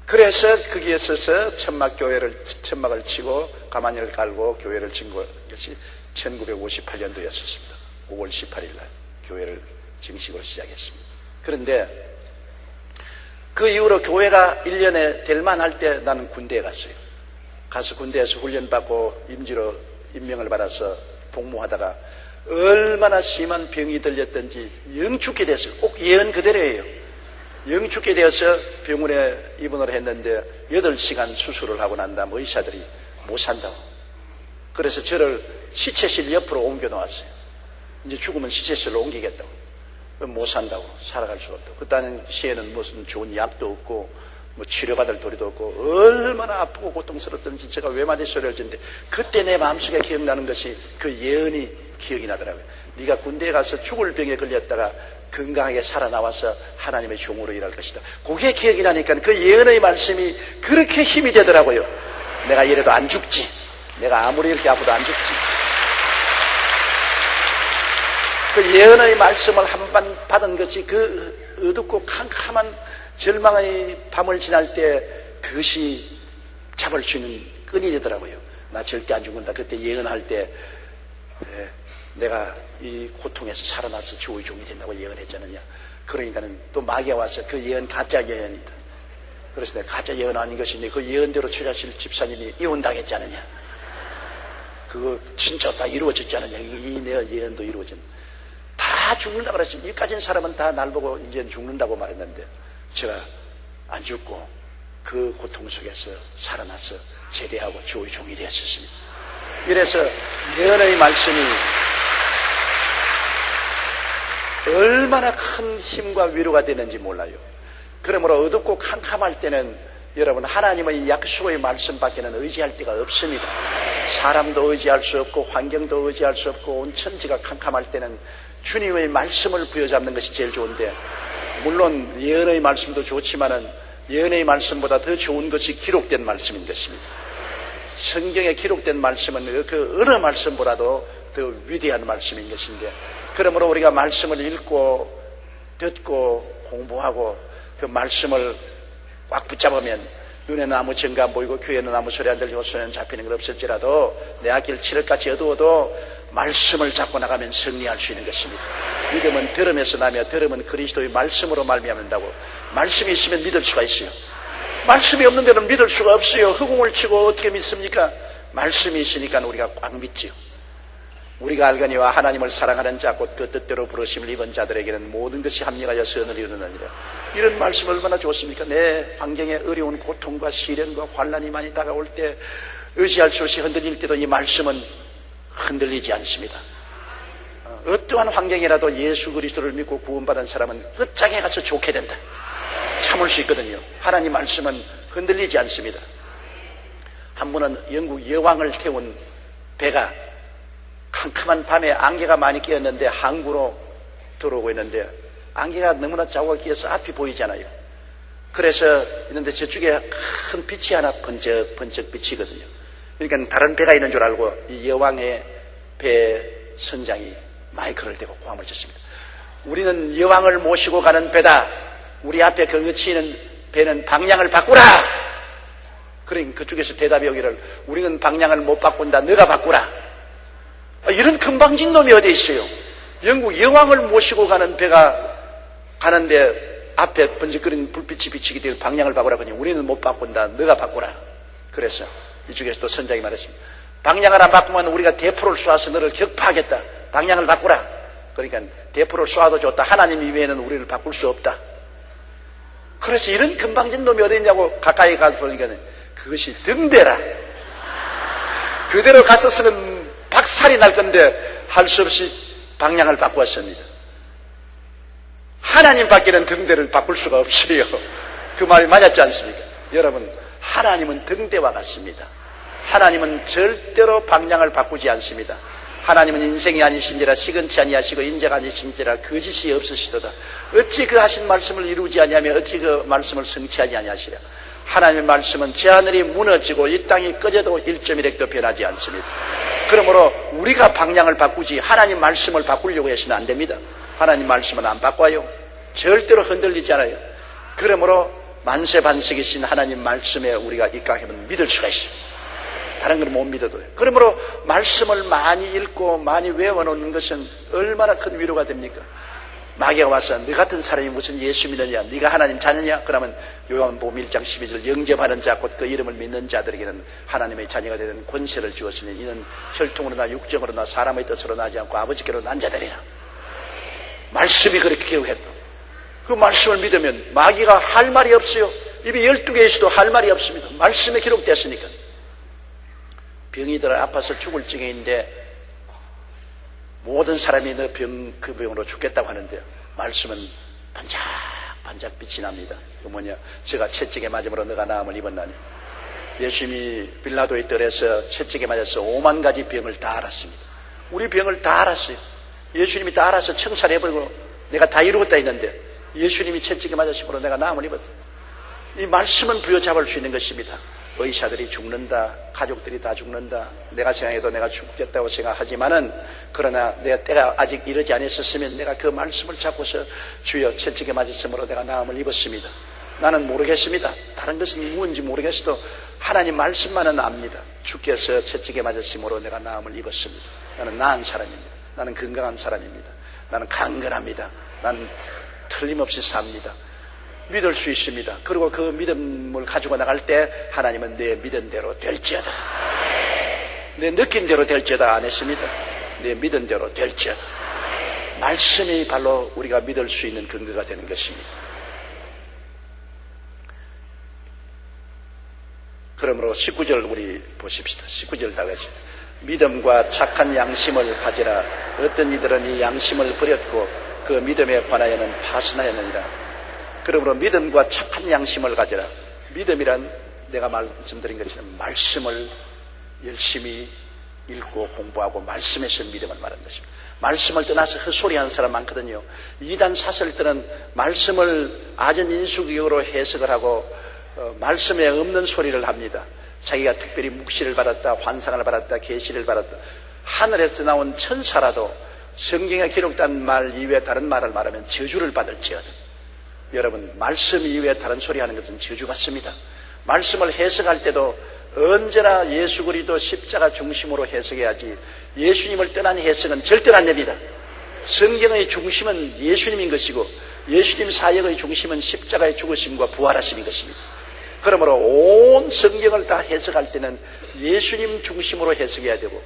그래서 거기에 서서 천막을 치고 가마니를 갈고 교회를 진 것이 1958년도였었습니다. 5월 18일 날 교회를 정식으로 시작했습니다. 그런데 그 이후로 교회가 1년에 될 만할 때 나는 군대에 갔어요. 가서 군대에서 훈련받고 임지로 임명을 받아서 복무하다가 얼마나 심한 병이 들렸던지 영 죽게 됐어요. 꼭 예언 그대로예요. 영 죽게 되어서 병원에 입원을 했는데 8시간 수술을 하고 난 다음 의사들이 못 산다고. 그래서 저를 시체실 옆으로 옮겨 놓았어요. 이제 죽으면 시체실로 옮기겠다고. 못 산다고. 살아갈 수가 없다고. 그때는 시에는 무슨 좋은 약도 없고 뭐 치료받을 도리도 없고 얼마나 아프고 고통스럽던지 제가 외마디 소리를 듣는데 그때 내 마음속에 기억나는 것이 그 예언이 기억이 나더라고요. 네가 군대에 가서 죽을 병에 걸렸다가 건강하게 살아나와서 하나님의 종으로 일할 것이다. 그게 기억이 나니까 그 예언의 말씀이 그렇게 힘이 되더라고요. 내가 이래도 안 죽지. 내가 아무리 이렇게 아파도 안 죽지. 그 예언의 말씀을 한 번 받은 것이 그 어둡고 캄캄한 절망의 밤을 지날 때 그것이 잡을 수 있는 끈이 되더라고요. 나 절대 안 죽는다. 그때 예언할 때 내가 이 고통에서 살아나서 주의 종이 된다고 예언했잖느냐. 그러니까는 또 마귀가 와서 그 예언 가짜 예언이다. 그래서 내가 가짜 예언 아닌 것인데 그 예언대로 최자실 집사님이 이혼당했지 않느냐. 그거 진짜 다 이루어졌지 않느냐. 이 내 예언도 이루어졌는데 다 죽는다 그랬습니다. 여기까지는 사람은 다 날 보고 이제 죽는다고 말했는데 제가 안 죽고 그 고통 속에서 살아나서 제대하고 주의 종이 되었습니다. 이래서 예언의 말씀이 얼마나 큰 힘과 위로가 되는지 몰라요. 그러므로 어둡고 캄캄할 때는 여러분 하나님의 약속의 말씀밖에는 의지할 데가 없습니다. 사람도 의지할 수 없고 환경도 의지할 수 없고 온 천지가 캄캄할 때는 주님의 말씀을 부여잡는 것이 제일 좋은데 물론 예언의 말씀도 좋지만은 예언의 말씀보다 더 좋은 것이 기록된 말씀인 것입니다. 성경에 기록된 말씀은 그 어느 말씀보다도 더 위대한 말씀인 것인데, 그러므로 우리가 말씀을 읽고 듣고 공부하고 그 말씀을 꽉 붙잡으면 눈에는 아무 증거 안 보이고 귀에는 아무 소리 안 들리고 손에는 잡히는 것 없을지라도 내 앞길 7월까지 어두워도 말씀을 잡고 나가면 승리할 수 있는 것입니다. 믿음은 들음에서 나며 들음은 그리스도의 말씀으로 말미암는다고. 말씀이 있으면 믿을 수가 있어요. 말씀이 없는 데는 믿을 수가 없어요. 허공을 치고 어떻게 믿습니까? 말씀이 있으니까 우리가 꽉 믿지요. 우리가 알거니와 하나님을 사랑하는 자 곧 그 뜻대로 부르심을 입은 자들에게는 모든 것이 합력하여 선을 이루느니라. 이런 말씀 얼마나 좋습니까? 내 환경에 어려운 고통과 시련과 환난이 많이 다가올 때 의지할 수 없이 흔들릴 때도 이 말씀은 흔들리지 않습니다. 어떠한 환경이라도 예수 그리스도를 믿고 구원받은 사람은 끝장에 가서 좋게 된다. 참을 수 있거든요. 하나님 말씀은 흔들리지 않습니다. 한 분은 영국 여왕을 태운 배가 캄캄한 밤에 안개가 많이 끼었는데 항구로 들어오고 있는데 안개가 너무나 자국가 끼어서 앞이 보이잖아요. 그래서 있는데 저쪽에 큰 빛이 하나 번쩍번쩍 비치거든요. 그러니까 다른 배가 있는 줄 알고 이 여왕의 배 선장이 마이크를 대고 고함을 쳤습니다. 우리는 여왕을 모시고 가는 배다. 우리 앞에 경거치 있는 배는 방향을 바꾸라. 그러니까 그쪽에서 대답이 오기를 우리는 방향을 못 바꾼다. 너가 바꾸라. 이런 금방진 놈이 어디 있어요? 영국 여왕을 모시고 가는 배가 가는데 앞에 번쩍거리는 불빛이 비치기 때문에 방향을 바꾸라. 그러니 우리는 못 바꾼다. 너가 바꾸라. 그래서 이쪽에서 또 선장이 말했습니다. 방향을 안 바꾸면 우리가 대포를 쏘아서 너를 격파하겠다. 방향을 바꾸라. 그러니까 대포를 쏘아도 좋다. 하나님 이외에는 우리를 바꿀 수 없다. 그래서 이런 금방진 놈이 어디 있냐고 가까이 가서 보니까 그것이 등대라. 그대로 갔었으면 박살이 날 건데 할 수 없이 방향을 바꾸었습니다. 하나님 밖에는 등대를 바꿀 수가 없어요. 그 말이 맞았지 않습니까? 여러분, 하나님은 등대와 같습니다. 하나님은 절대로 방향을 바꾸지 않습니다. 하나님은 인생이 아니신지라 시건치 아니하시고 인자가 아니신지라 거짓이 없으시도다. 어찌 그 하신 말씀을 이루지 아니하며 어찌 그 말씀을 성취하지 아니하시랴. 하나님의 말씀은 제 하늘이 무너지고 이 땅이 꺼져도 1.1핵도 변하지 않습니다. 그러므로 우리가 방향을 바꾸지 하나님 말씀을 바꾸려고 해서는 안 됩니다. 하나님 말씀은 안 바꿔요. 절대로 흔들리지 않아요. 그러므로 만세반석이신 하나님 말씀에 우리가 입각하면 믿을 수가 있어요. 다른 건 못 믿어도요. 그러므로 말씀을 많이 읽고 많이 외워놓는 것은 얼마나 큰 위로가 됩니까? 마귀가 와서 너 같은 사람이 무슨 예수 믿느냐, 네가 하나님 자녀냐? 그러면 요한복음 1장 12절 영접하는 자 곧 그 이름을 믿는 자들에게는 하나님의 자녀가 되는 권세를 주었으니 이는 혈통으로나 육정으로나 사람의 뜻으로 나지 않고 아버지께로 난 자들이라. 말씀이 그렇게 기록했다. 그 말씀을 믿으면 마귀가 할 말이 없어요. 입이 12개 있어도 할 말이 없습니다. 말씀에 기록됐으니까. 병이 들어 아파서 죽을 징해인데 모든 사람이 너 그 병으로 죽겠다고 하는데 말씀은 반짝반짝 빛이 납니다. 그 뭐냐? 제가 채찍에 맞음으로 너가 나음을 입었나니. 예수님이 빌라도의 뜰에서 채찍에 맞아서 5만 가지 병을 다 알았습니다. 우리 병을 다 알았어요. 예수님이 다 알아서 청산해버리고 내가 다 이루었다 했는데 예수님이 채찍에 맞으심으로 내가 나음을 입었다. 이 말씀은 부여잡을 수 있는 것입니다. 의사들이 죽는다, 가족들이 다 죽는다, 내가 생각해도 내가 죽겠다고 생각하지만은 그러나 내가 때가 아직 이르지 않았었으면 내가 그 말씀을 잡고서 주여 채찍에 맞았으므로 내가 나음을 입었습니다. 나는 모르겠습니다. 다른 것은 무엇인지 모르겠어도 하나님 말씀만은 압니다. 주께서 채찍에 맞았으므로 내가 나음을 입었습니다. 나는 나은 사람입니다. 나는 건강한 사람입니다. 나는 강건합니다. 나는 틀림없이 삽니다. 믿을 수 있습니다. 그리고 그 믿음을 가지고 나갈 때 하나님은 내 믿은 대로 될지어다. 내 느낀 대로 될지어다 안 했습니다. 내 믿은 대로 될지어다. 말씀이 바로 우리가 믿을 수 있는 근거가 되는 것입니다. 그러므로 19절 우리 보십시다. 19절 다 같이. 믿음과 착한 양심을 가지라. 어떤 이들은 이 양심을 버렸고 그 믿음에 관하여는 파선하였느니라. 그러므로 믿음과 착한 양심을 가져라. 믿음이란 내가 말씀드린 것처럼 말씀을 열심히 읽고 공부하고 말씀에서 믿음을 말하는 것입니다. 말씀을 떠나서 헛소리하는 사람 많거든요. 이단 사설들은 말씀을 아전인수격으로 해석을 하고 말씀에 없는 소리를 합니다. 자기가 특별히 묵시를 받았다, 환상을 받았다, 계시를 받았다. 하늘에서 나온 천사라도 성경에 기록된 말 이외에 다른 말을 말하면 저주를 받을지어다. 여러분, 말씀 이외에 다른 소리 하는 것은 저주 같습니다. 말씀을 해석할 때도 언제나 예수 그리스도 십자가 중심으로 해석해야지 예수님을 떠난 해석은 절대로 안 됩니다. 성경의 중심은 예수님인 것이고 예수님 사역의 중심은 십자가의 죽으심과 부활하심인 것입니다. 그러므로 온 성경을 다 해석할 때는 예수님 중심으로 해석해야 되고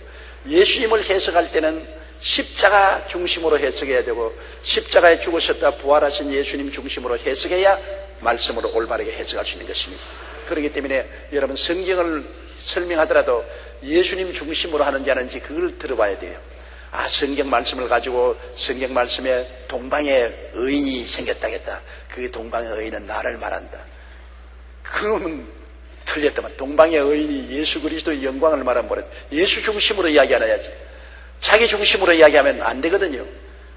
예수님을 해석할 때는 십자가 중심으로 해석해야 되고 십자가에 죽으셨다 부활하신 예수님 중심으로 해석해야 말씀으로 올바르게 해석할 수 있는 것입니다. 그렇기 때문에 여러분 성경을 설명하더라도 예수님 중심으로 하는지 아닌지 그걸 들어봐야 돼요. 아, 성경 말씀을 가지고 성경 말씀에 동방의 의인이 생겼다겠다. 그 동방의 의인은 나를 말한다. 그러면 틀렸다만 동방의 의인이 예수 그리스도의 영광을 말하면 뭐래? 예수 중심으로 이야기 안 해야지. 자기 중심으로 이야기하면 안 되거든요.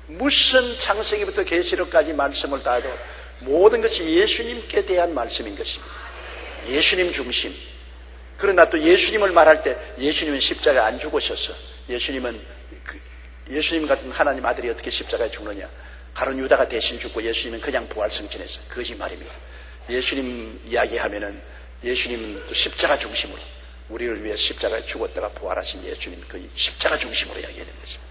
무슨 창세기부터 계시록까지 말씀을 다 해도 모든 것이 예수님께 대한 말씀인 것입니다. 예수님 중심. 그러나 또 예수님을 말할 때 예수님은 십자가에 안 죽으셨어. 예수님 같은 하나님 아들이 어떻게 십자가에 죽느냐. 가룟 유다가 대신 죽고 예수님은 그냥 부활승천했어. 거짓말입니다. 예수님 이야기하면은 예수님은 또 십자가 중심으로 우리를 위해 십자가에 죽었다가 부활하신 예수님 그 십자가 중심으로 이야기해야 되는 것입니다.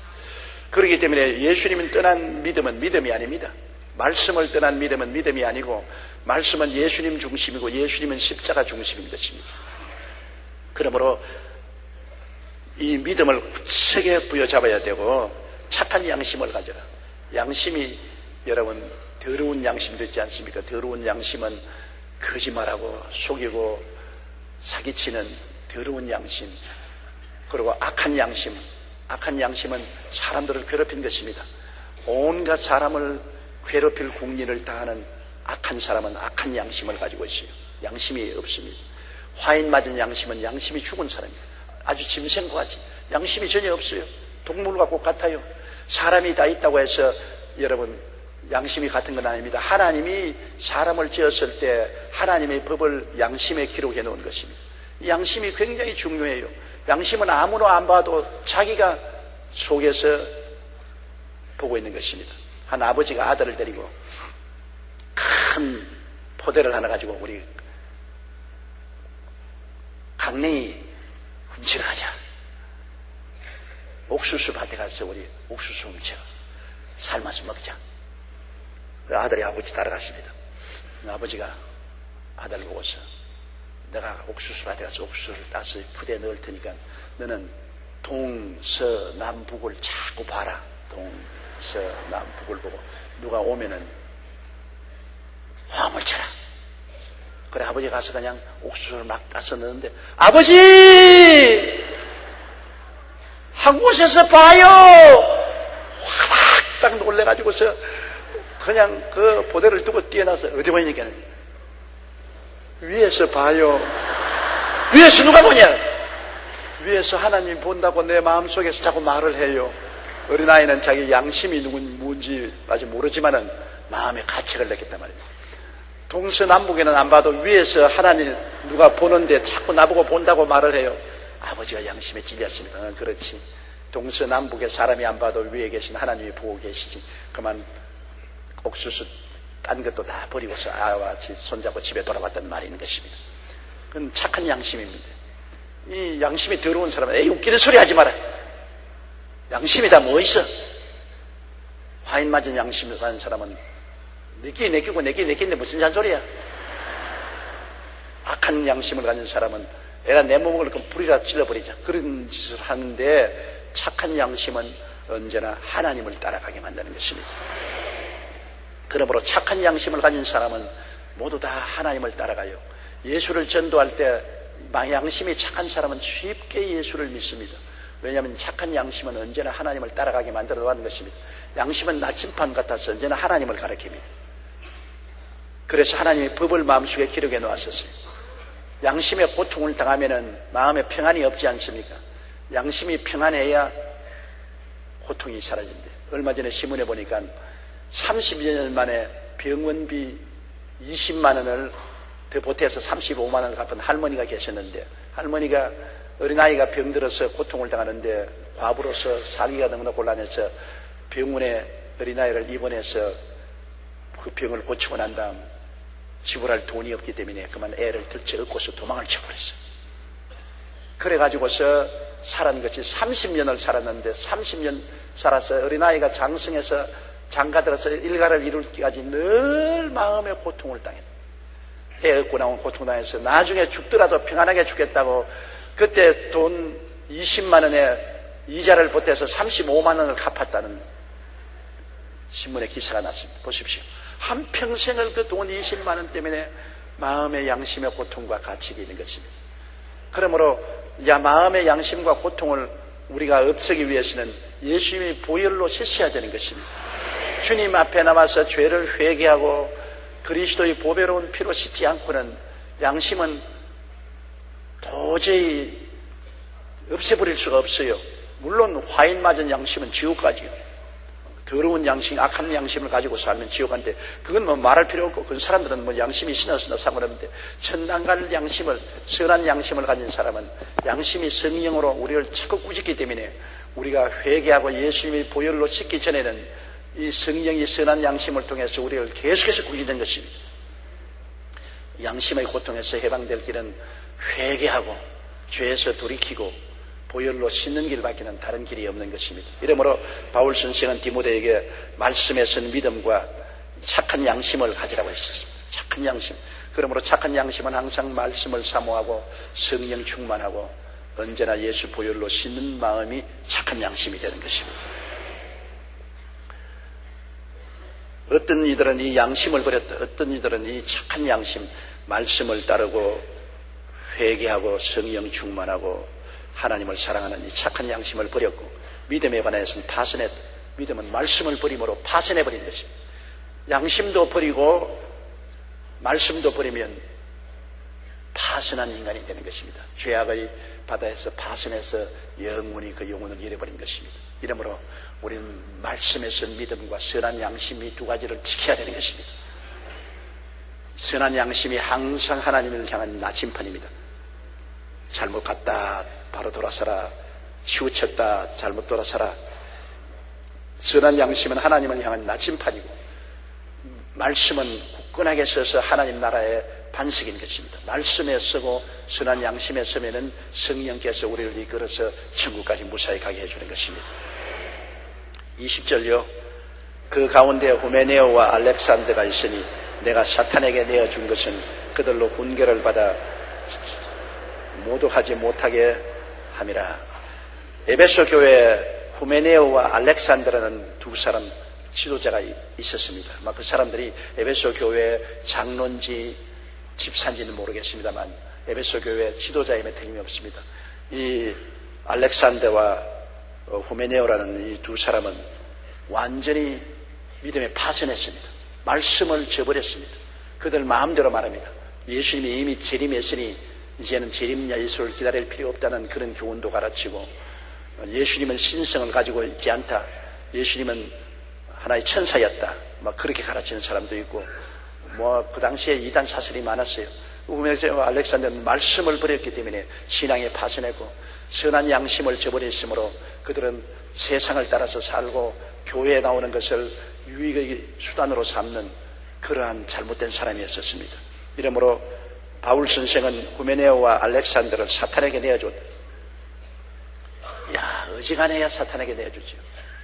그렇기 때문에 예수님은 떠난 믿음은 믿음이 아닙니다. 말씀을 떠난 믿음은 믿음이 아니고 말씀은 예수님 중심이고 예수님은 십자가 중심인 것입니다. 그러므로 이 믿음을 세게 부여잡아야 되고 착한 양심을 가져라. 양심이 여러분 더러운 양심도 있지 않습니까? 더러운 양심은 거짓말하고 속이고 사기치는 더러운 양심. 그리고 악한 양심은 사람들을 괴롭힌 것입니다. 온갖 사람을 괴롭힐 국리를 다하는 악한 사람은 악한 양심을 가지고 있어요. 양심이 없습니다. 화인 맞은 양심은 양심이 죽은 사람이에요. 아주 짐승과 같이 양심이 전혀 없어요. 동물과 꼭 같아요. 사람이 다 있다고 해서 여러분 양심이 같은 건 아닙니다. 하나님이 사람을 지었을 때 하나님의 법을 양심에 기록해 놓은 것입니다. 양심이 굉장히 중요해요. 양심은 아무나 안 봐도 자기가 속에서 보고 있는 것입니다. 한 아버지가 아들을 데리고 큰 포대를 하나 가지고 우리 강냉이 훔치러 가자. 옥수수 밭에 가서 우리 옥수수 훔쳐 삶아서 먹자. 아들이 아버지 따라갔습니다. 아버지가 아들 보고서 내가 옥수수 밭에 가서 옥수수를 따서 푸대에 넣을 테니까 너는 동서남북을 자꾸 봐라. 동서남북을 보고 누가 오면은 화음을 쳐라. 그래 아버지 가서 그냥 옥수수를 막 따서 넣는데 아버지! 한 곳에서 봐요! 화닥 딱 놀래가지고서 그냥 그 보대를 두고 뛰어나서 어디 보이니까 위에서 봐요. 위에서 누가 보냐? 위에서 하나님 본다고 내 마음속에서 자꾸 말을 해요. 어린아이는 자기 양심이 뭔지 아직 모르지만은 마음에 가책을 냈겠단 말이에요. 동서남북에는 안 봐도 위에서 하나님 누가 보는데 자꾸 나보고 본다고 말을 해요. 아버지가 양심에 찔렸습니다. 그렇지. 동서남북에 사람이 안 봐도 위에 계신 하나님이 보고 계시지. 그만 옥수수 딴 것도 다 버리고서 아와 같이 손잡고 집에 돌아왔다는 말이 있는 것입니다. 그건 착한 양심입니다. 이 양심이 더러운 사람은 에이 웃기는 소리 하지 마라. 양심이 다 뭐 있어? 화인 맞은 양심을 가진 사람은 내끼 내끼고 내끼 내끼인데 무슨 잔소리야? 악한 양심을 가진 사람은 에라 내 몸을 그 불이라 찔러버리자. 그런 짓을 하는데 착한 양심은 언제나 하나님을 따라가게 만드는 것입니다. 그러므로 착한 양심을 가진 사람은 모두 다 하나님을 따라가요. 예수를 전도할 때 양심이 착한 사람은 쉽게 예수를 믿습니다. 왜냐하면 착한 양심은 언제나 하나님을 따라가게 만들어 놓은 것입니다. 양심은 나침반 같아서 언제나 하나님을 가리킵니다. 그래서 하나님의 법을 마음속에 기록해 놓았었어요. 양심의 고통을 당하면 마음에 평안이 없지 않습니까? 양심이 평안해야 고통이 사라진대. 얼마 전에 신문에 보니까 30여 년 만에 병원비 20만 원을 더 보태서 35만 원을 갚은 할머니가 계셨는데 할머니가 어린아이가 병들어서 고통을 당하는데 과부로서 살기가 너무나 곤란해서 병원에 어린아이를 입원해서 그 병을 고치고 난 다음 지불할 돈이 없기 때문에 그만 애를 들쳐 업고서 도망을 쳐버렸어. 그래가지고서 살은 것이 30년을 살았는데 30년 살아서 어린아이가 장성해서 장가들어서 일가를 이룰 때까지 늘 마음의 고통을 당했다. 애 얻고 나온 고통당해서 나중에 죽더라도 평안하게 죽겠다고 그때 돈 20만 원에 이자를 보태서 35만 원을 갚았다는 신문에 기사가 났습니다. 보십시오. 한평생을 그 돈 20만 원 때문에 마음의 양심의 고통과 갇히게 있는 것입니다. 그러므로 마음의 양심과 고통을 우리가 없애기 위해서는 예수님이 보혈로 씻어야 되는 것입니다. 주님 앞에 나와서 죄를 회개하고 그리스도의 보배로운 피로 씻지 않고는 양심은 도저히 없애버릴 수가 없어요. 물론 화인 맞은 양심은 지옥 가지요. 더러운 양심, 악한 양심을 가지고 살면 지옥 간데 그건 뭐 말할 필요 없고 그 사람들은 뭐 양심이 신었으나 상관없는데 천당 갈 양심을, 선한 양심을 가진 사람은 양심이 성령으로 우리를 자꾸 꾸짖기 때문에 우리가 회개하고 예수님이 보혈로 씻기 전에는 이 성령이 선한 양심을 통해서 우리를 계속해서 꾸짖는 것입니다. 양심의 고통에서 해방될 길은 회개하고 죄에서 돌이키고 보혈로 씻는 길밖에는 다른 길이 없는 것입니다. 이러므로 바울 선생은 디모데에게 말씀에 선 믿음과 착한 양심을 가지라고 했습니다. 착한 양심. 그러므로 착한 양심은 항상 말씀을 사모하고 성령 충만하고 언제나 예수 보혈로 씻는 마음이 착한 양심이 되는 것입니다. 어떤 이들은 이 양심을 버렸다. 어떤 이들은 이 착한 양심, 말씀을 따르고 회개하고 성령 충만하고 하나님을 사랑하는 이 착한 양심을 버렸고 믿음에 관해서는 파선했다. 믿음은 말씀을 버림으로 파선해버린 것입니다. 양심도 버리고 말씀도 버리면 파선한 인간이 되는 것입니다. 죄악의 바다에서 파선해서 영원히 그 영혼을 잃어버린 것입니다. 이러므로 우리는 말씀에서 믿음과 선한 양심이 두 가지를 지켜야 되는 것입니다. 선한 양심이 항상 하나님을 향한 나침판입니다. 잘못 갔다 바로 돌아서라. 치우쳤다 잘못 돌아서라. 선한 양심은 하나님을 향한 나침판이고 말씀은 굳건하게 서서 하나님 나라의 반석인 것입니다. 말씀에 서고 선한 양심에 서면은 성령께서 우리를 이끌어서 천국까지 무사히 가게 해주는 것입니다. 20절요. 그 가운데 후메네오와 알렉산더가 있으니 내가 사탄에게 내어준 것은 그들로 훈계를 받아 모독하지 못하게 함이라. 에베소 교회에 후메네오와 알렉산더라는 두 사람 지도자가 있었습니다. 그 사람들이 에베소 교회의 장로인지 집사인지는 모르겠습니다만 에베소 교회 지도자임에 틀림이 없습니다. 이 알렉산더와 후메네오라는 이 두 사람은 완전히 믿음에 파선했습니다. 말씀을 저버렸습니다. 그들 마음대로 말합니다. 예수님이 이미 재림했으니 이제는 재림 예수를 기다릴 필요 없다는 그런 교훈도 가르치고 예수님은 신성을 가지고 있지 않다. 예수님은 하나의 천사였다. 그렇게 가르치는 사람도 있고 그 당시에 이단 사설이 많았어요. 후메네오와 알렉산더는 말씀을 버렸기 때문에 신앙에 파선했고 선한 양심을 저버렸으므로 그들은 세상을 따라서 살고 교회에 나오는 것을 유익의 수단으로 삼는 그러한 잘못된 사람이었습니다. 이러므로 바울 선생은 후메네오와 알렉산더를 사탄에게 내어줬다. 어지간해야 사탄에게 내어주죠.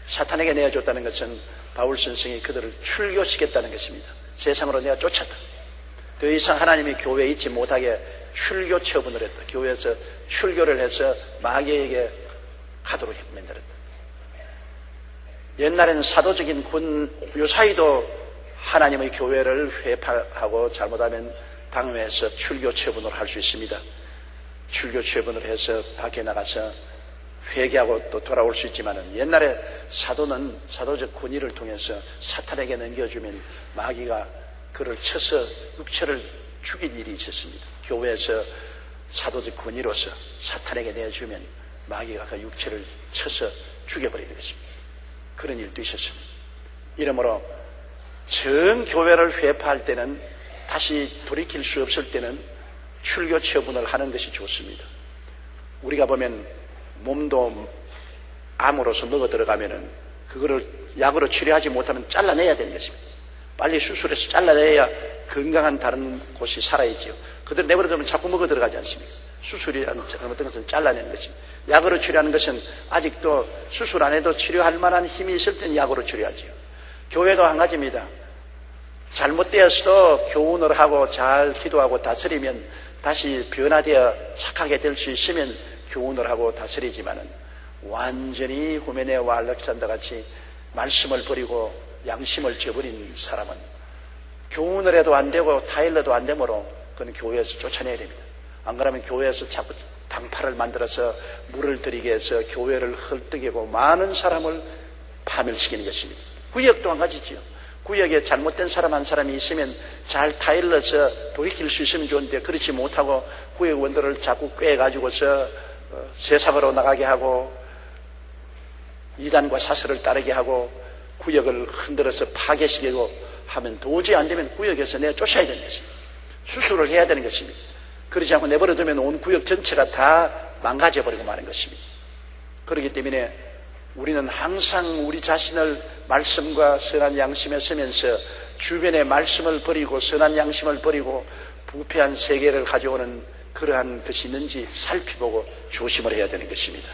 사탄에게 내어줬다는 것은 바울 선생이 그들을 출교시켰다는 것입니다. 세상으로 내어 쫓았다. 더 이상 하나님이 교회에 있지 못하게 출교 처분을 했다. 교회에서 출교를 해서 마귀에게 가도록 만들었다. 옛날에는 사도적인 군 요사이도 하나님의 교회를 회파하고 잘못하면 당회에서 출교 처분을 할 수 있습니다. 출교 처분을 해서 밖에 나가서 회개하고 또 돌아올 수 있지만 옛날에 사도는 사도적 권위를 통해서 사탄에게 넘겨주면 마귀가 그를 쳐서 육체를 죽일 일이 있었습니다. 교회에서 사도적 권위로서 사탄에게 내주면 마귀가 그 육체를 쳐서 죽여버리는 것입니다. 그런 일도 있었습니다. 이러므로 전 교회를 회파할 때는 다시 돌이킬 수 없을 때는 출교 처분을 하는 것이 좋습니다. 우리가 보면 몸도 암으로서 먹어 들어가면은 그거를 약으로 치료하지 못하면 잘라내야 되는 것입니다. 빨리 수술해서 잘라내야 건강한 다른 곳이 살아있지요. 그대로 내버려두면 자꾸 먹어 들어가지 않습니까? 수술이라는 잘못된 것은 잘라내는 것입니다. 약으로 치료하는 것은 아직도 수술 안 해도 치료할 만한 힘이 있을 때는 약으로 치료하지요. 교회도 한 가지입니다. 잘못되었어도 교훈을 하고 잘 기도하고 다스리면 다시 변화되어 착하게 될 수 있으면 교훈을 하고 다스리지만은 완전히 후메네와 알렉산더 같이 말씀을 버리고 양심을 저버린 사람은 교훈을 해도 안 되고 타일러도 안 되므로 그는 교회에서 쫓아내야 됩니다. 안 그러면 교회에서 자꾸 당파를 만들어서 물을 들이게 해서 교회를 헐떡이고 많은 사람을 파멸시키는 것입니다. 구역도 한 가지지요. 구역에 잘못된 사람 한 사람이 있으면 잘 타일러서 돌이킬 수 있으면 좋은데 그렇지 못하고 구역 원도를 자꾸 꿰가지고서 세상으로 나가게 하고 이단과 사설을 따르게 하고 구역을 흔들어서 파괴시키고 하면 도저히 안 되면 구역에서 내쫓아야 되는 것입니다. 수술을 해야 되는 것입니다. 그렇지 않고 내버려두면 온 구역 전체가 다 망가져버리고 마는 것입니다. 그렇기 때문에 우리는 항상 우리 자신을 말씀과 선한 양심에 서면서 주변의 말씀을 버리고 선한 양심을 버리고 부패한 세계를 가져오는 그러한 것이 있는지 살피보고 조심을 해야 되는 것입니다.